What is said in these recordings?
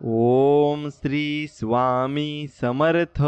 ओम श्री स्वामी समर्थ.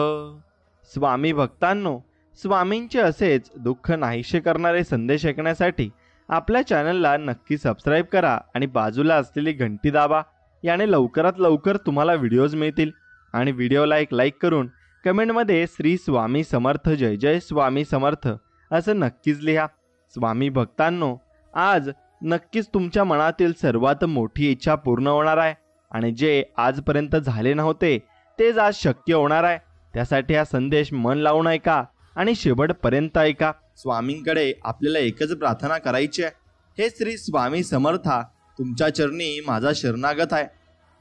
स्वामी भक्तांनो, स्वामींचे असेच दुःख नाहीसे करणारे संदेश ऐकण्यासाठी आपल्या चॅनलला नक्की सबस्क्राईब करा आणि बाजूला असलेली घंटी दाबा. याने लवकरात लवकर तुम्हाला व्हिडिओज मिळतील. आणि व्हिडिओला एक लाईक करून कमेंटमध्ये श्री स्वामी समर्थ, जय जय स्वामी समर्थ असं नक्कीच लिहा. स्वामी भक्तांनो, आज नक्कीच तुमच्या मनातील सर्वात मोठी इच्छा पूर्ण होणार आहे आणि जे आजपर्यंत झाले नव्हते तेच आज शक्य होणार आहे. त्यासाठी हा संदेश मन लावून ऐका आणि शेवटपर्यंत ऐका. स्वामींकडे आपल्याला एकच प्रार्थना करायची आहे. हे श्री स्वामी समर्था, तुमच्या चरणी माझा शरणागत आहे.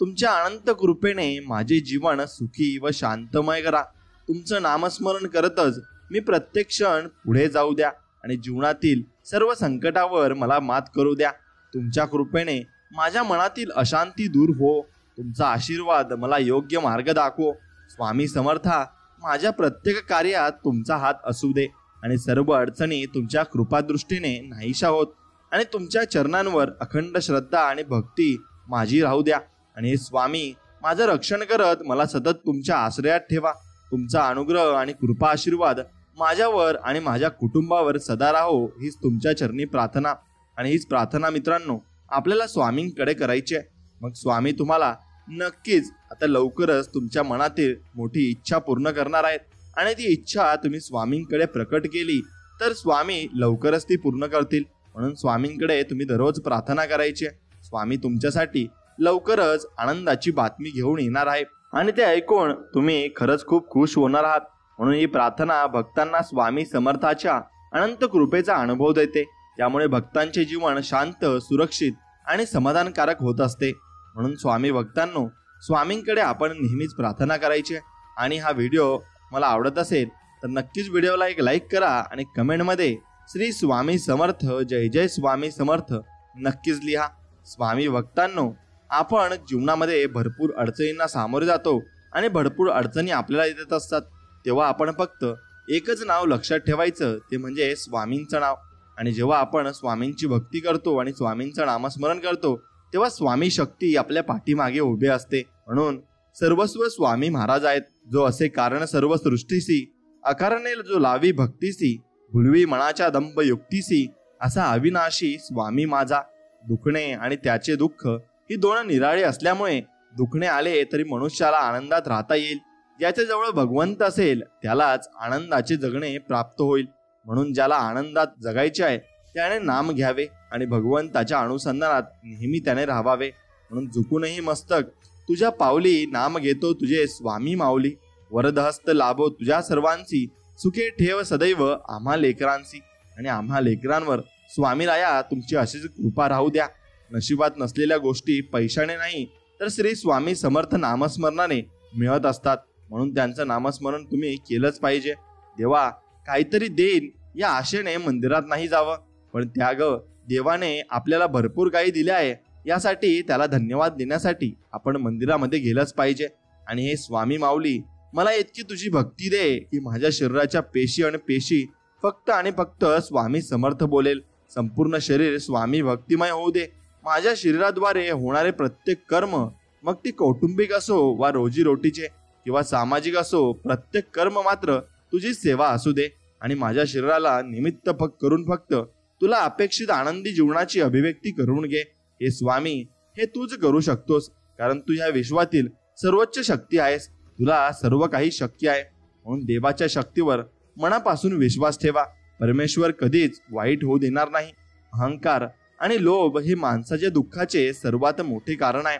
तुमच्या अनंत कृपेने माझे जीवन सुखी व शांतमय करा. तुमचं नामस्मरण करतच मी प्रत्येक क्षण पुढे जाऊ द्या आणि जीवनातील सर्व संकटावर मला मात करू द्या. तुमच्या कृपेने माझ्या मनातील अशांती दूर हो. तुमचा आशीर्वाद मला योग्य मार्ग दाखवो. स्वामी समर्था, माझ्या प्रत्येक कार्यात तुमचा हात असू दे आणि सर्व अडचणी तुमच्या कृपादृष्टीने नाहीशा होत आणि तुमच्या चरणांवर अखंड श्रद्धा आणि भक्ती माझी राहू द्या. आणि स्वामी, माझं रक्षण करत मला सतत तुमच्या आश्रयात ठेवा. तुमचा अनुग्रह आणि कृपा आशीर्वाद माझ्यावर आणि माझ्या कुटुंबावर सदा राहो, हीच तुमच्या चरणी प्रार्थना. आणि हीच प्रार्थना मित्रांनो आपल्याला स्वामींकडे करायची आहे. मग स्वामी तुम्हाला नक्कीच आता लवकरच तुमच्या मनातील मोठी इच्छा पूर्ण करणार आहेत. आणि ती इच्छा तुम्ही स्वामींकडे प्रकट केली तर स्वामी लवकरच ती पूर्ण करतील. म्हणून स्वामींकडे तुम्ही दररोज प्रार्थना करायची आहे. स्वामी तुमच्यासाठी लवकरच आनंदाची बातमी घेऊन येणार आहे आणि ते ऐकून तुम्ही खरंच खूप खुश होणार आहात. म्हणून ही प्रार्थना भक्तांना स्वामी समर्थाच्या अनंत कृपेचा अनुभव देते. त्यामुळे भक्तांचे जीवन शांत, सुरक्षित आणि समाधानकारक होत असते. म्हणून स्वामी भक्तांनो, स्वामींकडे आपण नेहमीच प्रार्थना करायची. आणि हा व्हिडिओ मला आवडत असेल तर नक्कीच व्हिडिओला एक लाईक करा आणि कमेंटमध्ये श्री स्वामी समर्थ, जय जय स्वामी समर्थ नक्कीच लिहा. स्वामी भक्तांनो, आपण जीवनामध्ये भरपूर अडचणींना सामोरे जातो आणि भरपूर अडचणी आपल्याला येत असतात. तेव्हा आपण फक्त एकच नाव लक्षात ठेवायचं, ते म्हणजे स्वामींचं नाव. आणि जेव्हा आपण स्वामींची भक्ती करतो आणि स्वामींचं नामस्मरण करतो तेव्हा स्वामी शक्ती आपल्या पाठीमागे उभे असते. म्हणून सर्वस्व स्वामी महाराज आहेत. जो असे कारण सर्व सृष्टीसी, अकारणे जो लावी भक्तीसी, भुलवी मनाच्या दंभ युक्तीसी, असा अविनाशी स्वामी माझा. दुखणे आणि त्याचे दुःख ही दोन निराळे असल्यामुळे दुखणे आले तरी मनुष्याला आनंदात राहता येईल. ज्याच्या जवळ भगवंत असेल त्यालाच आनंदाचे जगणे प्राप्त होईल. म्हणून ज्याला आनंदात जगायचे आहे त्याने नाम घ्यावे आणि भगवंताच्या अनुसंधानात नेहमी त्याने राहावे. म्हणून झुकूनही मस्तक तुझ्या पावली, नाम घेतो तुझे स्वामी माऊली. वरदहस्त लाभो तुझ्या सर्वांची, सुखे ठेव सदैव आम्हा लेकरांची. आणि आम्हा लेकरांवर स्वामीराया तुमची अशीच कृपा राहू द्या. नशिबात नसलेल्या गोष्टी पैशाने नाही तर श्री स्वामी समर्थ नामस्मरणाने मिळत असतात. म्हणून त्यांचं नामस्मरण तुम्ही केलंच पाहिजे. देवा काहीतरी देईन या आशेने मंदिरात नाही जावं, पण त्याग देवाने आपल्याला भरपूर काही दिले आहे यासाठी त्याला धन्यवाद देण्यासाठी आपण मंदिरामध्ये गेलंच पाहिजे. आणि हे स्वामी माऊली, मला इतकी तुझी भक्ती दे की माझ्या शरीराच्या पेशी आणि पेशी फक्त आणि फक्त स्वामी समर्थ बोलेल. संपूर्ण शरीर स्वामी भक्तिमय होऊ दे. माझ्या शरीराद्वारे होणारे प्रत्येक कर्म, मग ती कौटुंबिक असो वा रोजीरोटीचे किंवा सामाजिक असो, प्रत्येक कर्म मात्र तुझी सेवा असू दे. आणि माझ्या शरीराला निमित्त करून फक्त तुला अपेक्षित आनंदी जीवनाची अभिव्यक्ती करून घे. हे स्वामी, हे तूच करू शकतोस, कारण तू ह्या विश्वातील सर्वोच्च शक्ती आहेस. तुला सर्व काही शक्य आहे. म्हणून देवाच्या शक्तीवर मनापासून विश्वास ठेवा. परमेश्वर कधीच वाईट होऊ देणार नाही. अहंकार आणि लोभ हे माणसाच्या दुःखाचे सर्वात मोठे कारण आहे.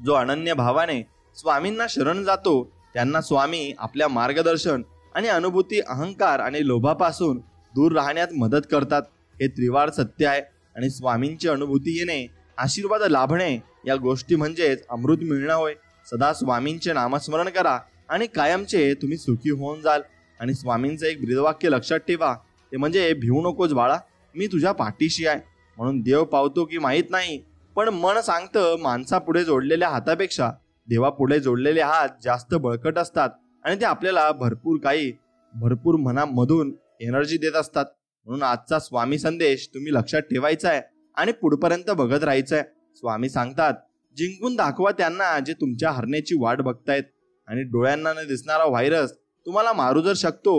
जो अनन्य भावाने स्वामींना शरण जातो त्यांना स्वामी आपल्या मार्गदर्शन आणि अनुभूती, अहंकार आणि लोभापासून दूर राहण्यात मदत करतात. हे त्रिवार सत्य आहे. आणि स्वामींची अनुभूती येणे, आशीर्वाद लाभणे या गोष्टी म्हणजेच अमृत मिळणं होय. सदा स्वामींचे नामस्मरण करा आणि कायमचे तुम्ही सुखी होऊन जाल. आणि स्वामींचं एक ब्रीदवाक्य लक्षात ठेवा, ते म्हणजे भिवू नकोस बाळा, मी तुझ्या पाठीशी आहे. म्हणून देव पावतो की माहीत नाही, पण मन सांगतं माणसापुढे जोडलेल्या हातापेक्षा देवापुढे जोडलेले हात जास्त बळकट असतात आणि ते आपल्याला भरपूर मनामधून एनर्जी देत असतात. म्हणून आजचा स्वामी संदेश तुम्ही लक्षात ठेवायचा आहे आणि पुढपर्यंत बघत राहायचं आहे. स्वामी सांगतात, जिंकून दाखवा त्यांना जे तुमच्या हरण्याची वाट बघतायत. आणि डोळ्यांना न दिसणारा व्हायरस तुम्हाला मारू जर शकतो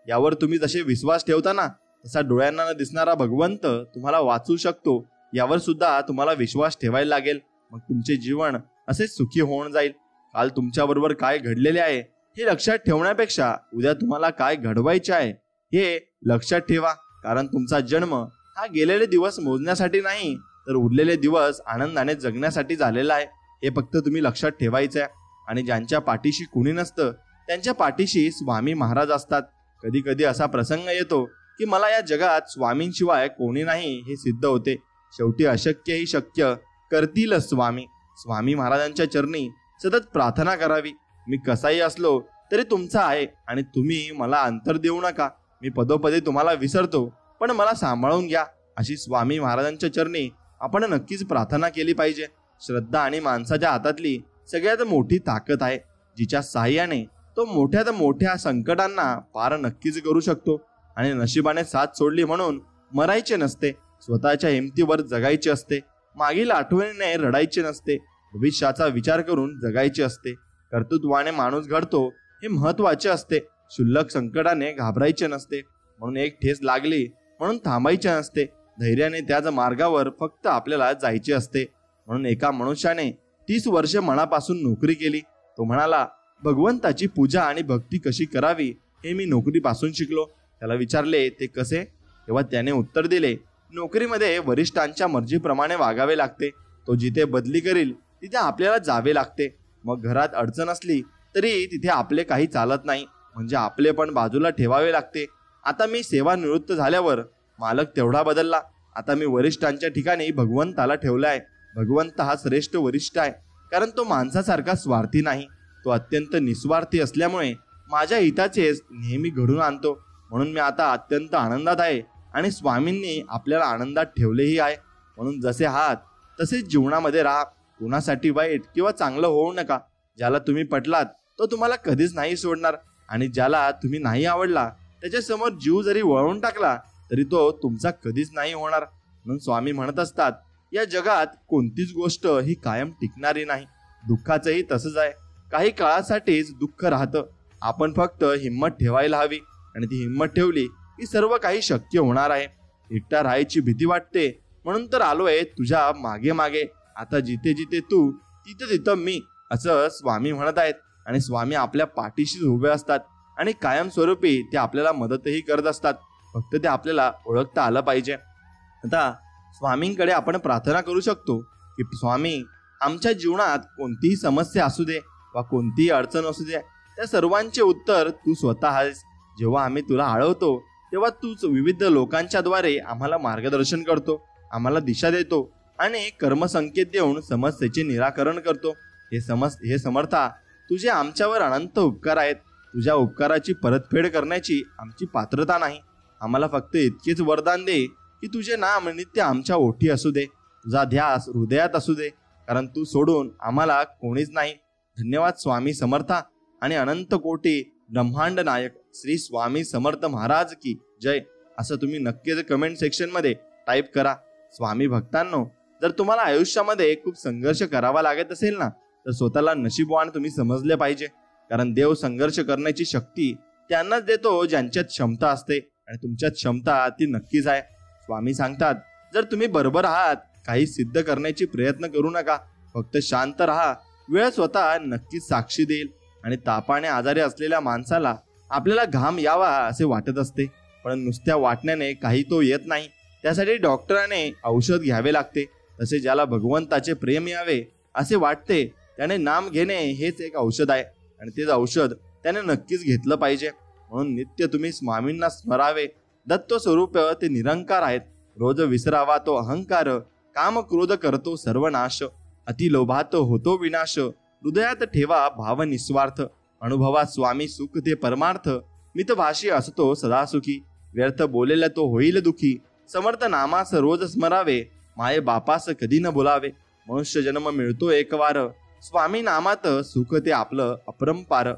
यावर तुम्ही जसे विश्वास ठेवता ना, तसा डोळ्यांना न दिसणारा भगवंत तुम्हाला वाचू शकतो यावर सुद्धा तुम्हाला विश्वास ठेवायला लागेल. मग तुमचे जीवन असे सुखी होऊन जाईल. काल तुमच्याबरोबर काय घडलेले आहे हे लक्षात ठेवण्यापेक्षा उद्या तुम्हाला काय घडवायचे आहे हे लक्षात ठेवा. कारण तुमचा जन्म हा गेलेले दिवस मोजण्यासाठी नाही, तर उरलेले दिवस आनंदाने जगण्यासाठी झालेला आहे. हे फक्त तुम्ही लक्षात ठेवायचं आहे. आणि ज्यांच्या पाठीशी कुणी नसतं त्यांच्या पाठीशी स्वामी महाराज असतात. कधी कधी असा प्रसंग येतो की मला या जगात स्वामींशिवाय कोणी नाही हे सिद्ध होते. शेवटी अशक्य ही शक्य करतील स्वामी. स्वामी महाराजांच्या चरणी सतत प्रार्थना करावी. मी कसाही असलो तरी तुमचा आहे आणि तुम्ही मला अंतर देऊ नका. मी पदोपदी तुम्हाला विसरतो पण मला सांभाळून घ्या, अशी स्वामी महाराजांच्या चरणी आपण नक्कीच प्रार्थना केली पाहिजे. श्रद्धा आणि माणसाच्या हातातली सगळ्यात मोठी ताकद आहे, जिच्या साहाय्याने तो मोठ्यात मोठ्या संकटांना पार नक्कीच करू शकतो. आणि नशिबाने साथ सोडली म्हणून मरायचे नसते. स्वतःच्या हिमतीवर जगायचे असते. मागील आठवणीने रडायचे नसते. भविष्याचा विचार करून जगायचे असते. कर्तृत्वाने माणूस घडतो हे महत्वाचे असते. क्षुल्लक संकटाने घाबरायचे नसते. म्हणून एक ठेस लागली म्हणून थांबायचे नसते. धैर्याने त्याच मार्गावर फक्त आपल्याला जायचे असते. म्हणून एका मनुष्याने 30 वर्षे मनापासून नोकरी केली. तो म्हणाला, भगवंताची पूजा आणि भक्ती कशी करावी हे मी नोकरीपासून शिकलो. त्याला विचारले ते कसे, तेव्हा त्याने उत्तर दिले, नोकरीमध्ये वरिष्ठांच्या मर्जीप्रमाणे वागावे लागते. तो जिथे बदली करील तिथे आपल्याला जावे लागते. मग घरात अडचण असली तरी तिथे आपले काही चालत नाही, म्हणजे आपले पण बाजूला ठेवावे लागते. आता मी सेवानिवृत्त झाल्यावर मालक तेवढा बदलला. आता मी वरिष्ठांच्या ठिकाणी भगवंताला ठेवला आहे. भगवंत हा श्रेष्ठ वरिष्ठ आहे, कारण तो माणसासारखा स्वार्थी नाही. तो अत्यंत निस्वार्थी असल्यामुळे माझ्या हिताचेच नेहमी घडून आणतो. म्हणून मी आता अत्यंत आनंदात आहे आणि स्वामींनी आपल्याला आनंदात ठेवलेही आहे. म्हणून जसे आहात तसेच जीवनामध्ये राहा. कोणासाठी वाईट किंवा चांगलं होऊ नका. ज्याला तुम्ही पटलात तो तुम्हाला कधीच नाही सोडणार, आणि ज्याला तुम्ही नाही आवडला त्याच्यासमोर जीव जरी वळवून टाकला तरी तो तुमचा कधीच नाही होणार. म्हणून स्वामी म्हणत असतात, या जगात कोणतीच गोष्ट ही कायम टिकणारी नाही. दुःखाचंही तसंच आहे. काही काळासाठीच दुःख राहतं. आपण फक्त हिंमत ठेवायला हवी, आणि ती हिंमत ठेवली की सर्व काही शक्य होणार आहे. एकटा राहायची भीती वाटते म्हणून तर आलोय तुझ्या मागे मागे. आता जिथे जिथे तू तिथे तिथं मी, असं स्वामी म्हणत आहेत. आणि स्वामी आपल्या पाठीशीच उभे असतात आणि कायमस्वरूपी ते आपल्याला मदतही करत असतात. फक्त ते आपल्याला ओळखता आलं पाहिजे. आता स्वामींकडे आपण प्रार्थना करू शकतो की स्वामी, आमच्या जीवनात कोणतीही समस्या असू दे वा कोणतीही अडचण असू दे, त्या सर्वांचे उत्तर तू स्वतः आहेस. जेव्हा आम्ही तुला आळवतो तेव्हा तूच विविध लोकांच्या द्वारे आम्हाला मार्गदर्शन करतो, आम्हाला दिशा देतो आणि कर्मसंकेत देऊन समस्येचे निराकरण करतो. हे समर्था, तुझे आमच्यावर अनंत उपकार आहेत. तुझ्या उपकाराची परतफेड करण्याची आमची पात्रता नाही. आम्हाला फक्त इतकेच वरदान दे की तुझे नाम नित्य आमच्या ओठी असू दे, तुझा ध्यास हृदयात असू दे, कारण तू सोडून आम्हाला कोणीच नाही. धन्यवाद स्वामी समर्था. आणि अनंत कोटी ब्रह्मांड नायक श्री स्वामी समर्थ महाराज की जय, असं तुम्ही नक्कीच कमेंट सेक्शन मध्ये टाईप करा. स्वामी भक्तांनो, जर तुम्हाला आयुष्यामध्ये खूप संघर्ष करावा लागत असेल ना, तर स्वतःला नशीबवान तुम्ही समजले पाहिजे. कारण देव संघर्ष करण्याची शक्ती त्यांनाच देतो ज्यांच्यात क्षमता असते, आणि तुमच्यात क्षमता ती नक्कीच आहे. स्वामी सांगतात, जर तुम्ही बरोबर आहात, काही सिद्ध करण्याची प्रयत्न करू नका, फक्त शांत राहा. वेळ स्वतः नक्कीच साक्षी देईल. आणि तापाने आजारी असलेल्या माणसाला आपल्याला घाम यावा असे वाटत असते, पण नुसत्या वाटण्याने काही तो येत नाही. त्यासाठी डॉक्टराने औषध घ्यावे लागते. तसे ज्याला भगवंताचे प्रेम यावे असे वाटते त्याने नाम घेणे हेच एक औषध आहे, आणि तेच औषध त्याने नक्कीच घेतलं पाहिजे. म्हणून नित्य तुम्ही स्वामींना स्मरावे. दत्त स्वरूप ते निरंकार आहेत. रोज विसरावा तो अहंकार. काम क्रोध करतो सर्वनाश. अतिलोभात होतो विनाश. हृदयात ठेवा भाव निस्वार्थ. अनुभवा स्वामी सुख ते परमार्थ. मितभाषी असतो सदा सुखी. व्यर्थ बोलेला तो होईल दुखी. समर्थ नामास रोज स्मरावे. माये बापास कधी न बोलावे. मनुष्य जन्म मिळतो एक वार. स्वामी नामात सुख ते आपलं अपरंपार.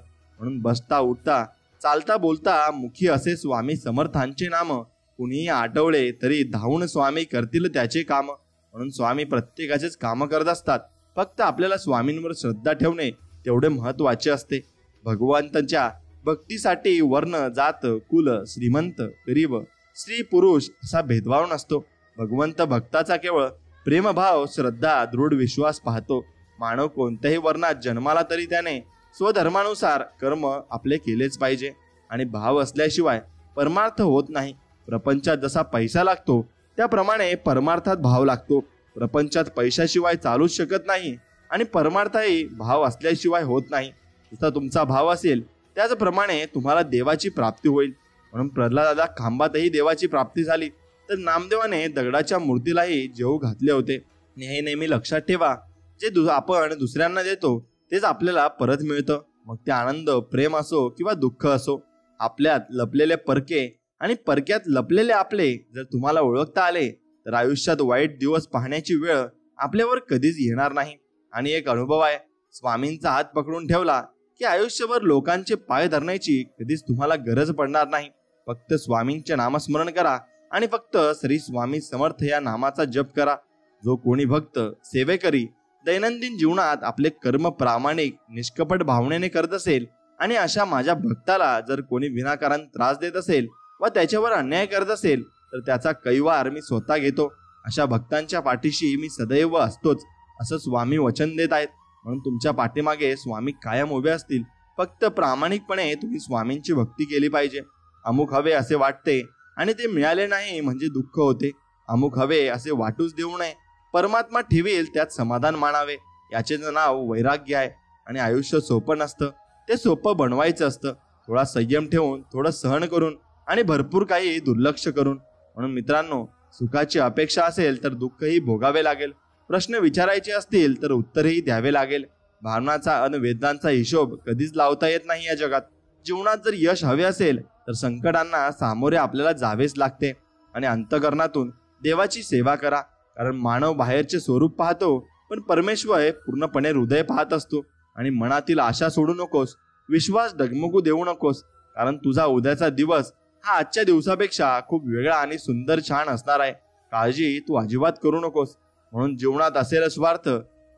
म्हणून बसता उठता चालता बोलता मुखी असे स्वामी समर्थांचे नाम. कुणीही आठवले तरी धावून स्वामी करतील त्याचे काम. म्हणून स्वामी प्रत्येकाचेच काम करत असतात, फक्त आपल्याला स्वामींवर श्रद्धा ठेवणे तेवढे महत्वाचे असते. भगवंतांच्या भक्तीसाठी वर्ण, जात, कुल, श्रीमंत, गरीब, स्त्री, पुरुष असा भेदभाव नसतो. भगवंत भक्ताचा केवळ प्रेमभाव, श्रद्धा, दृढ विश्वास पाहतो. मानव कोणत्याही वर्णात जन्माला तरी त्याने स्वधर्मानुसार कर्म आपले केलेच पाहिजे आणि भाव असल्याशिवाय परमार्थ होत नाही. प्रपंचात जसा पैसा लागतो त्याप्रमाणे परमार्थात भाव लागतो. प्रपंचात पैशाशिवाय चालूच शकत नाही आणि परमार्थही भाव असल्याशिवाय होत नाही. जसा तुमचा भाव असेल त्याचप्रमाणे तुम्हाला देवाची प्राप्ती होईल. म्हणून प्रल्हादाला खांबातही देवाची प्राप्ती झाली तर नामदेवाने दगडाच्या मूर्तीलाही जेऊ घातले होते. हे नेहमी लक्षात ठेवा, जे आपण दुसऱ्यांना देतो तेच आपल्याला परत मिळतं. मग ते आनंद, प्रेम असो किंवा दुःख असो. आपल्यात लपलेले परके आणि परक्यात लपलेले आपले जर तुम्हाला ओळखता आले तर आयुष्यात वाईट दिवस पाहण्याची वेळ आपल्यावर कधीच येणार नाही. आणि एक अनुभव आहे, स्वामींचा हात पकडून ठेवला की आयुष्यभर लोकांचे पाय धरण्याची कधीच तुम्हाला गरज पडणार नाही. फक्त स्वामींचे नामस्मरण करा आणि फक्त श्री स्वामी समर्थ या नामाचा जप करा. जो कोणी भक्त सेवेकरी दैनंदिन जीवनात आपले कर्म प्रामाणिक निष्कपट भावनेने करत असेल आणि अशा माझ्या भक्ताला जर कोणी विनाकारण त्रास देत असेल व त्याच्यावर अन्याय करत असेल तर त्याचा कैवार मी स्वतः घेतो. अशा भक्तांच्या पाठीशी मी सदैव असतोच असं स्वामी वचन देत आहेत. म्हणून तुमच्या पाठीमागे स्वामी कायम उभे असतील. फक्त प्रामाणिकपणे तुम्ही स्वामींची भक्ती केली पाहिजे. अमुक हवे असे वाटते आणि ते मिळाले नाही म्हणजे दुःख होते. अमुक हवे असे वाटूच देऊ नये. परमात्मा ठेवील त्यात समाधान मानावे. याचे नाव वैराग्य आहे. आणि आयुष्य सोपं नसतं, ते सोपं बनवायचं असतं. थोडा संयम ठेवून, थोडं सहन करून आणि भरपूर काही दुर्लक्ष करून. म्हणून मित्रांनो, सुखाची अपेक्षा असेल तर दुःखही भोगावे लागेल. प्रश्न विचारायचे असतील तर उत्तरही द्यावे लागेल. भावनाचा आणि वेदनांचा हिशोब कधीच लावता येत नाही या जगात. जीवनात जर यश हवे असेल तर संकटांना सामोरे आपल्याला जावेच लागते. आणि अंतःकरणातून देवाची सेवा करा. कारण मानव बाहेरचे स्वरूप पाहतो पण परमेश्वर पूर्णपणे हृदय पाहत असतो. आणि मनातील आशा सोडू नकोस, विश्वास डगमगू देऊ नकोस. कारण तुझा उद्याचा दिवस हा आजच्या दिवसापेक्षा खूप वेगळा आणि सुंदर छान असणार आहे. काळजी तू अजिबात करू नकोस. म्हणून जीवनात असेल स्वार्थ,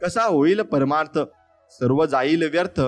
कसा होईल परमार्थ. सर्व जाईल व्यर्थ.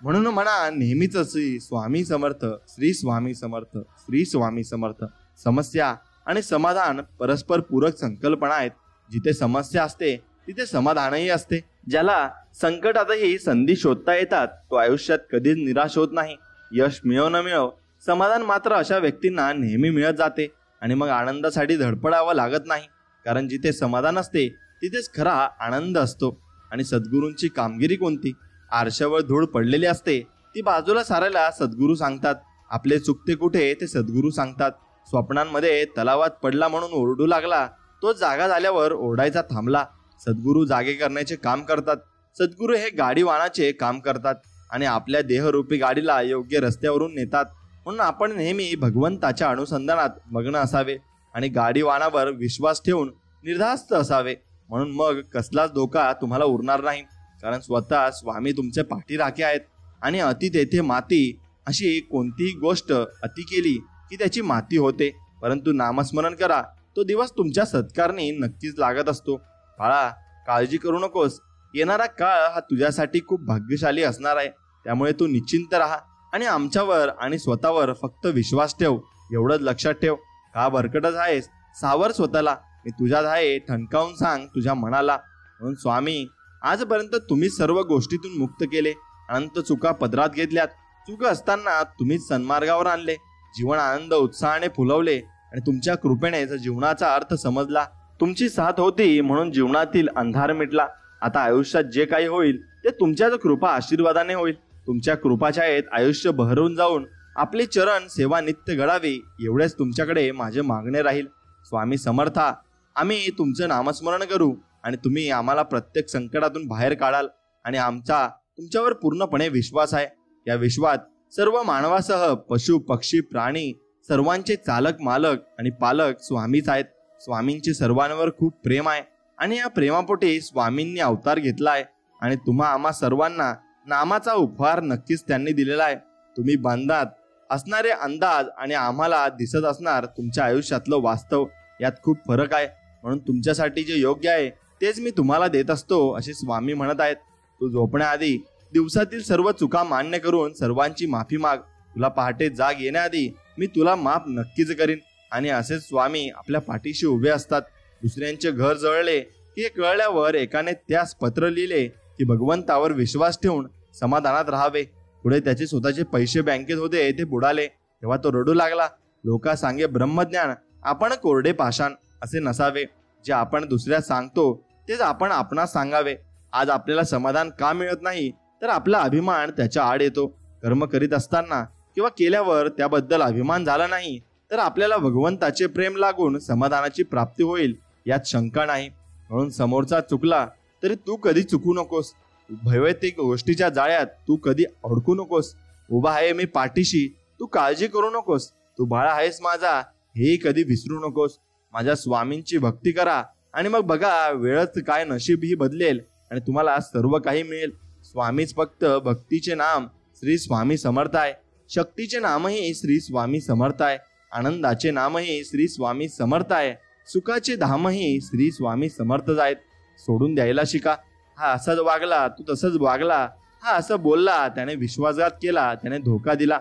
म्हणून म्हणा नेहमीच श्री स्वामी समर्थ, श्री स्वामी समर्थ, श्री स्वामी समर्थ. समस्या आणि समाधान परस्पर पूरक संकल्पना आहेत. जिथे समस्या असते तिथे समाधानही असते. ज्याला संकटातही संधी शोधता येतात तो आयुष्यात कधीच निराश होत नाही. यश मिळो न मिळो, समाधान मात्र अशा व्यक्तींना नेहमी मिळत जाते. आणि मग आनंदासाठी धडपडावं लागत नाही. कारण जिथे समाधान असते तिथेच खरा आनंद असतो. आणि सद्गुरूंची कामगिरी कोणती? आरशावर धूळ पडलेली असते ती बाजूला सारायला सद्गुरू सांगतात. आपले चुकते कुठे ते सद्गुरू सांगतात. स्वप्नांमध्ये तलावात पडला म्हणून ओरडू लागला, तो जागा झाल्यावर ओरडायचा थांबला. सद्गुरू जागे करण्याचे काम करतात. सद्गुरू हे गाडी वाहनाचे काम करतात आणि आपल्या देहरूपी गाडीला योग्य रस्त्यावरून नेतात. म्हणून आपण नेहमी भगवंताच्या अनुसंधानात मग्न असावे आणि गाडी वाहनावर विश्वास ठेवून निर्धास्त असावे. म्हणून मग कसलाच धोका तुम्हाला उरणार नाही. कारण स्वतः स्वामी तुमचे पाठीराखे आहेत. आणि अति तेथे माती, अशी कोणतीही गोष्ट अति केली की त्याची माती होते. परंतु नामस्मरण करा, तो दिवस तुमच्या सत्कारणी नक्कीच लागत असतो. बाळा, काळजी करू नकोस. येणारा काळ हा तुझ्यासाठी खूप भाग्यशाली असणार आहे. त्यामुळे तू निश्चिंत राहा आणि आमच्यावर आणि स्वतःवर फक्त विश्वास ठेव. एवढंच लक्षात ठेव. का भरकटच आहेस? सावर स्वतःला. मी तुझ्यात आहे ठणकावून सांग तुझ्या मनाला. म्हणून स्वामी, आजपर्यंत तुम्ही सर्व गोष्टीतून मुक्त केले. अनंत चुका पदरात घेतल्यात. चूक असताना तुम्हीच सन्मार्गावर आणले. जीवन आनंद उत्साहाने फुलवले आणि तुमच्या कृपेने जीवनाचा अर्थ समजला. तुमची साथ होती म्हणून जीवनातील अंधार मिटला. आता आयुष्यात जे काही होईल ते तुमच्याच कृपा आशीर्वादाने होईल. तुमच्या कृपाछायेत आयुष्य बहरून जाऊन आपले चरण सेवा नित्य घडावी एवढेच तुमच्याकडे माझे मागणे राहील. स्वामी समर्था, आम्ही तुमचं नामस्मरण करू आणि तुम्ही आम्हाला प्रत्येक संकटातून बाहेर काढाल. आणि आमचा तुमच्यावर पूर्णपणे विश्वास आहे. या विश्वात सर्व मानवासह पशु पक्षी प्राणी सर्वांचे चालक मालक आणि पालक स्वामीच आहेत. स्वामींचे सर्वांवर खूप प्रेम आहे आणि या प्रेमापोटी स्वामींनी अवतार घेतला आहे. आणि तुम्हा आम्हा सर्वांना नामाचा उपहार नक्कीच त्यांनी दिलेला आहे. तुम्ही बांधात असणारे अंदाज आणि आम्हाला दिसत असणार तुमच्या आयुष्यातलं वास्तव, यात खूप फरक आहे. म्हणून तुमच्यासाठी जे योग्य आहे तेच मी तुम्हाला देत असतो असे स्वामी म्हणत आहेत. तू झोपण्याआधी दिवसातील सर्व चुका मान्य करून सर्वांची माफी माग. तुला पहाटे जाग येण्याआधी मी तुला माफ नक्कीच करीन. आणि असेच स्वामी आपल्या पाठीशी उभे असतात. दुसऱ्यांचे घर जळले की हे कळल्यावर एकाने त्यास पत्र लिहिले की भगवंतावर विश्वास ठेवून समाधानात राहावे. पुढे त्याचे स्वतःचे पैसे बँकेत होते ते बुडाले. तेव्हा तो रडू लागला. लोका सांगे ब्रह्मज्ञान, आपण कोरडे पाषाण असे नसावे. जे आपण दुसऱ्यास सांगतो तेच आपण आपणास सांगावे. आज आपल्याला समाधान का मिळत नाही तर आपला अभिमान त्याच्या आड येतो. कर्म करीत असताना किंवा केल्यावर त्याबद्दल अभिमान झाला नाही तर आपल्याला भगवंताचे प्रेम लागून समाधानाची प्राप्ती होईल यात शंका नाही. म्हणून समोरचा चुकला तरी तू कधी चुकू नकोस. भयवैतिक गोष्टीच्या जाळ्यात तू कधी अडकू नकोस. उभा आहे मी पाठीशी, तू काळजी करू नकोस. तू बाळा आहेस माझा, हे कधी विसरू नकोस. माझ्या स्वामींची भक्ती करा आणि मग बघा वेळच काय नशीब ही बदलेल आणि तुम्हाला सर्व काही मिळेल. स्वामीच फक्त भक्तीचे नाम श्री स्वामी समर्थ आहे. शक्तीचे नामही श्री स्वामी समर्थ आहे. आनंदाचे नामही श्री स्वामी समर्थ आहे. सुखाचे धामही श्री स्वामी समर्थच आहेत. सोडून द्यायला शिका. हा असाच वागला, तू तसंच वागला, हा असं बोलला, त्याने विश्वासघात केला, त्याने धोका दिला.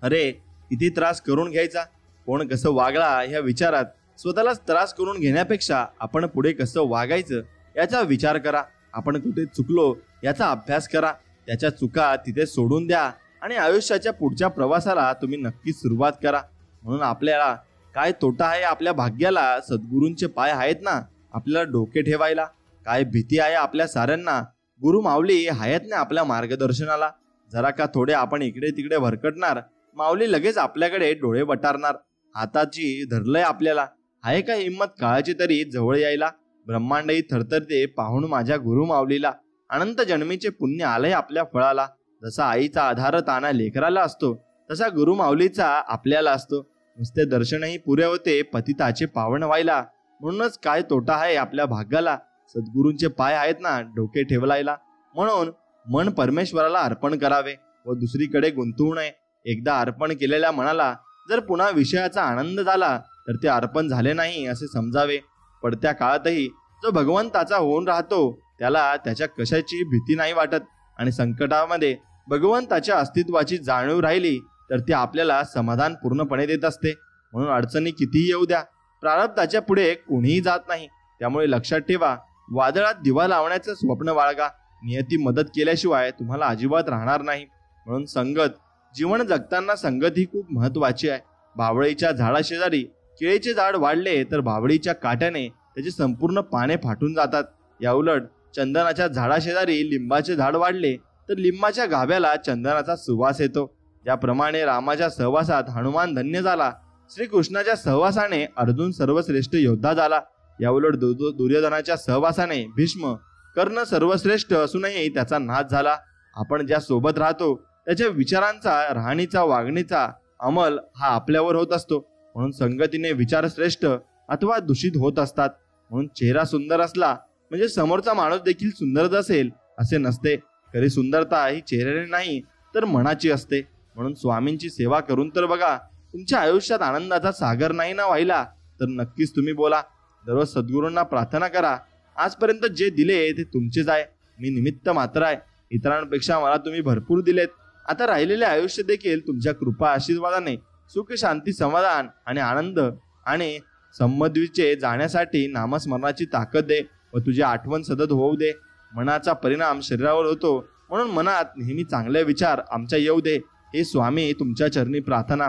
अरे किती त्रास करून घ्यायचा. कोण कसं वागला ह्या विचारात स्वतःलाच त्रास करून घेण्यापेक्षा आपण पुढे कसं वागायचं याचा विचार करा. आपण कुठे चुकलो याचा अभ्यास करा. त्याच्या चुका तिथे सोडून द्या आणि आयुष्याच्या पुढच्या प्रवासाला तुम्ही नक्कीच सुरुवात करा. म्हणून आपल्याला काय तोटा आहे आपल्या भाग्याला सद्गुरूंचे पाय आहेत ना आपल्याला डोके ठेवायला. काय भीती आहे आपल्या साऱ्यांना गुरु माऊली आहेत ना आपल्या मार्गदर्शनाला. जरा का थोडे आपण इकडे तिकडे भरकटणार, माऊली लगेच आपल्याकडे डोळे वटारणार. हाताची धरलंय आपल्याला, आहे का हिंमत काळाची तरी जवळ यायला. ब्रह्मांडही थरथरते पाहून माझ्या गुरु माऊलीला. अनंत जन्मीचे पुण्य आलंय आपल्या फळाला. जसा आईचा आधार ताना लेकराला असतो तसा गुरु माऊलीचा आपल्याला असतो. नुसते दर्शनही पुरे होते पतिताचे पावन व्हायला. म्हणूनच काय तोटा आहे आपल्या भाग्याला सद्गुरूंचे पाय आहेत ना डोके ठेवलायला. म्हणून मन परमेश्वराला अर्पण करावे व दुसरीकडे गुंतवू नये. एकदा अर्पण केलेल्या मनाला जर पुन्हा विषयाचा आनंद झाला तर ते अर्पण झाले नाही असे समजावे. पडत्या काळातही जो भगवंताचा होऊन राहतो त्याला त्याच्या कशाची भीती नाही वाटत आणि संकटामध्ये भगवंताच्या अस्तित्वाची जाणीव राहिली तर ती आपल्याला समाधान पूर्णपणे देत असते. म्हणून अडचणी कितीही येऊ द्या, प्रारब्धाच्या पुढे कोणीही जात नाही. त्यामुळे लक्षात ठेवा, वादळात दिवा लावण्याचं स्वप्न बाळगा. नियती मदत केल्याशिवाय तुम्हाला अजिबात राहणार नाही. म्हणून संगत, जीवन जगताना संगत ही खूप महत्वाची आहे. बावळीच्या झाडाशेजारी केळीचे झाड वाढले तर बावळीच्या काट्याने त्याचे संपूर्ण पाने फाटून जातात. याउलट चंदनाच्या झाडाशेजारी लिंबाचे झाड वाढले तर लिंबाच्या गाभ्याला चंदनाचा सुवास येतो. ज्याप्रमाणे रामाच्या सहवासात हनुमान धन्य झाला, श्रीकृष्णाच्या सहवासाने अर्जुन सर्वश्रेष्ठ योद्धा झाला. याउलट दुर्योधनाच्या सहवासाने भीष्म कर्ण सर्वश्रेष्ठ असूनही त्याचा नाश झाला. आपण ज्या सोबत राहतो त्याच्या विचारांचा, राहणीचा, वागणीचा अंमल हा आपल्यावर होत असतो. म्हणून संगतीने विचार श्रेष्ठ अथवा दूषित होत असतात. म्हणून चेहरा सुंदर असला म्हणजे समोरचा माणूस देखील सुंदरच असेल असे नसते. खरी सुंदरता ही चेहऱ्याने नाही तर मनाची असते. म्हणून स्वामींची सेवा करून तर बघा. तुमच्या आयुष्यात आनंदाचा सागर नाही ना व्हायला तर नक्कीच तुम्ही बोला. दररोज सद्गुरूंना प्रार्थना करा, आजपर्यंत जे दिले ते तुमचेच आहे, मी निमित्त मात्र आहे. इतरांपेक्षा मला तुम्ही भरपूर दिलेत. आता राहिलेले आयुष्य देखील तुमच्या कृपा आशीर्वादाने सुख, शांती, समाधान आणि आनंद आणि समृद्धीचे जाण्यासाठी नामस्मरणाची ताकद दे व तुझी आठवण सतत होऊ दे. मनाचा परिणाम शरीरावर होतो, म्हणून मनात नेहमी चांगले विचार आमच्या येऊ दे. हे स्वामी तुमच्या चरणी प्रार्थना.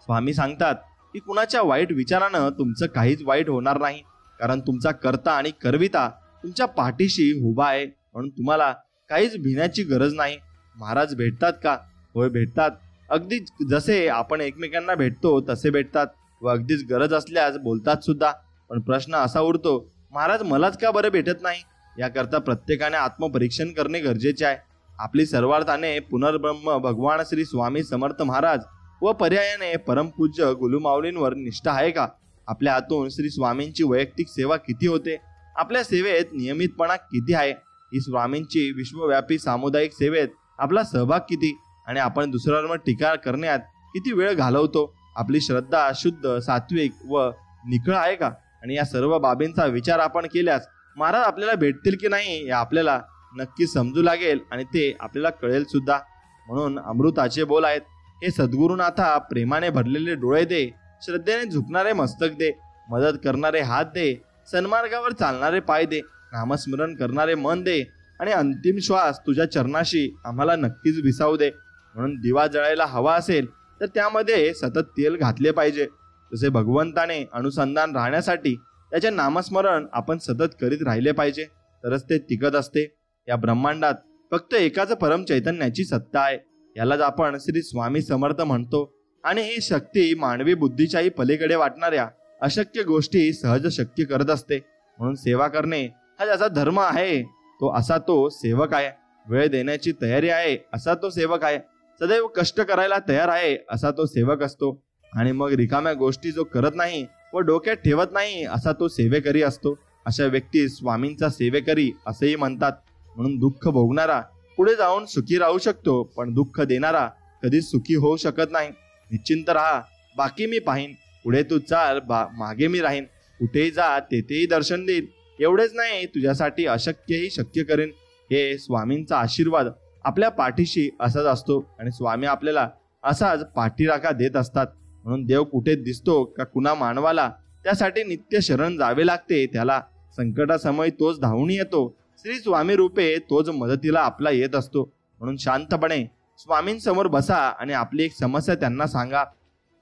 स्वामी सांगतात की कुणाच्या वाईट विचारानं तुमचं काहीच वाईट होणार नाही, कारण तुमचा कर्ता आणि करविता तुमच्या पाठीशी उभा आहे. म्हणून तुम्हाला काहीच भिण्याची गरज नाही. महाराज भेटतात का? होय भेटतात. अगदी जसे आपण एकमेकांना भेटतो तसे भेटतात व अगदीच गरज असल्यास बोलतात सुद्धा. पण प्रश्न असा उरतो, महाराज मलाच का बरं भेटत नाही? याकरता प्रत्येकाने आत्मपरीक्षण करणे गरजेचे आहे. आपली सर्वार्थाने पुनर्ब्रह्म भगवान श्री स्वामी समर्थ महाराज व पर्यायाने परमपूज्य गुरुमाऊलींवर निष्ठा आहे का? आपल्या हातून श्री स्वामींची वैयक्तिक सेवा किती होते? आपल्या सेवेत नियमितपणा किती आहे? ही स्वामींची विश्वव्यापी सामुदायिक सेवेत आपला सहभाग किती? आणि आपण दुसऱ्यांवर टीका करण्यात किती वेळ घालवतो? आपली श्रद्धा शुद्ध, सात्विक व निखळ आहे का? आणि या सर्व बाबींचा विचार आपण केल्यास महाराज आपल्याला भेटतील की नाही हे आपल्याला नक्की समजू लागेल आणि ते आपल्याला कळेल सुद्धा. म्हणून अमृताचे बोल आहेत. हे सद्गुरुनाथा, प्रेमाने भरलेले डोळे दे, श्रद्धेने झुकणारे मस्तक दे, मदत करणारे हात दे, सन्मार्गावर चालणारे पाय दे, नामस्मरण करणारे मन दे आणि अंतिम श्वास तुझ्या चरणाशी आम्हाला नक्कीच विसावू दे. म्हणून दिवा जळायला हवा असेल तर त्यामध्ये सतत तेल घातले पाहिजे. तसे भगवंताने अनुसंधान राहण्यासाठी त्याचे नामस्मरण आपण सतत करीत राहिले पाहिजे, तरच ते टिकत असते. या ब्रह्मांडात फक्त एकाच परम चैतन्याची सत्ता आहे. यालाच आपण श्री स्वामी समर्थ म्हणतो. आणि ही शक्ती मानवी बुद्धीच्याही पलीकडे वाटणाऱ्या अशक्य गोष्टी सहज शक्य करत असते. म्हणून सेवा करणे हा ज्याचा धर्म आहे तो सेवक आहे. वेळ देण्याची तयारी आहे असा तो सेवक आहे. सदैव कष्ट करायला तयार आहे असा तो सेवक असतो. आणि मग रिकाम्या गोष्टी जो करत नाही व डोक्यात ठेवत नाही असा तो सेवेकरी असतो. अशा व्यक्ती स्वामींचा सेवेकरी असेही म्हणतात. म्हणून दुःख भोगणारा पुढे जाऊन सुखी राहू शकतो, पण दुःख देणारा कधीच सुखी होऊ शकत नाही. निश्चिंत राहा, बाकी मी पाहीन. पुढे तू चाल, मागे मी राहीन. कुठेही जा तेथेही दर्शन देईल. एवढेच नाही, तुझ्यासाठी अशक्यही शक्य करेन. हे स्वामींचा आशीर्वाद आपल्या पाठीशी असाच असतो आणि स्वामी आपल्याला असाच पाठीराखा देत असतात. म्हणून देव कुठे दिसतो का कुणा मानवाला त्यासाठी नित्य शरण जावे लागते. त्याला संकटासमयी तोच धावून येतो. श्री स्वामी रूपे तोच मदतीला आपला येत असतो. म्हणून शांतपणे स्वामींसमोर बसा आणि आपली एक समस्या त्यांना सांगा.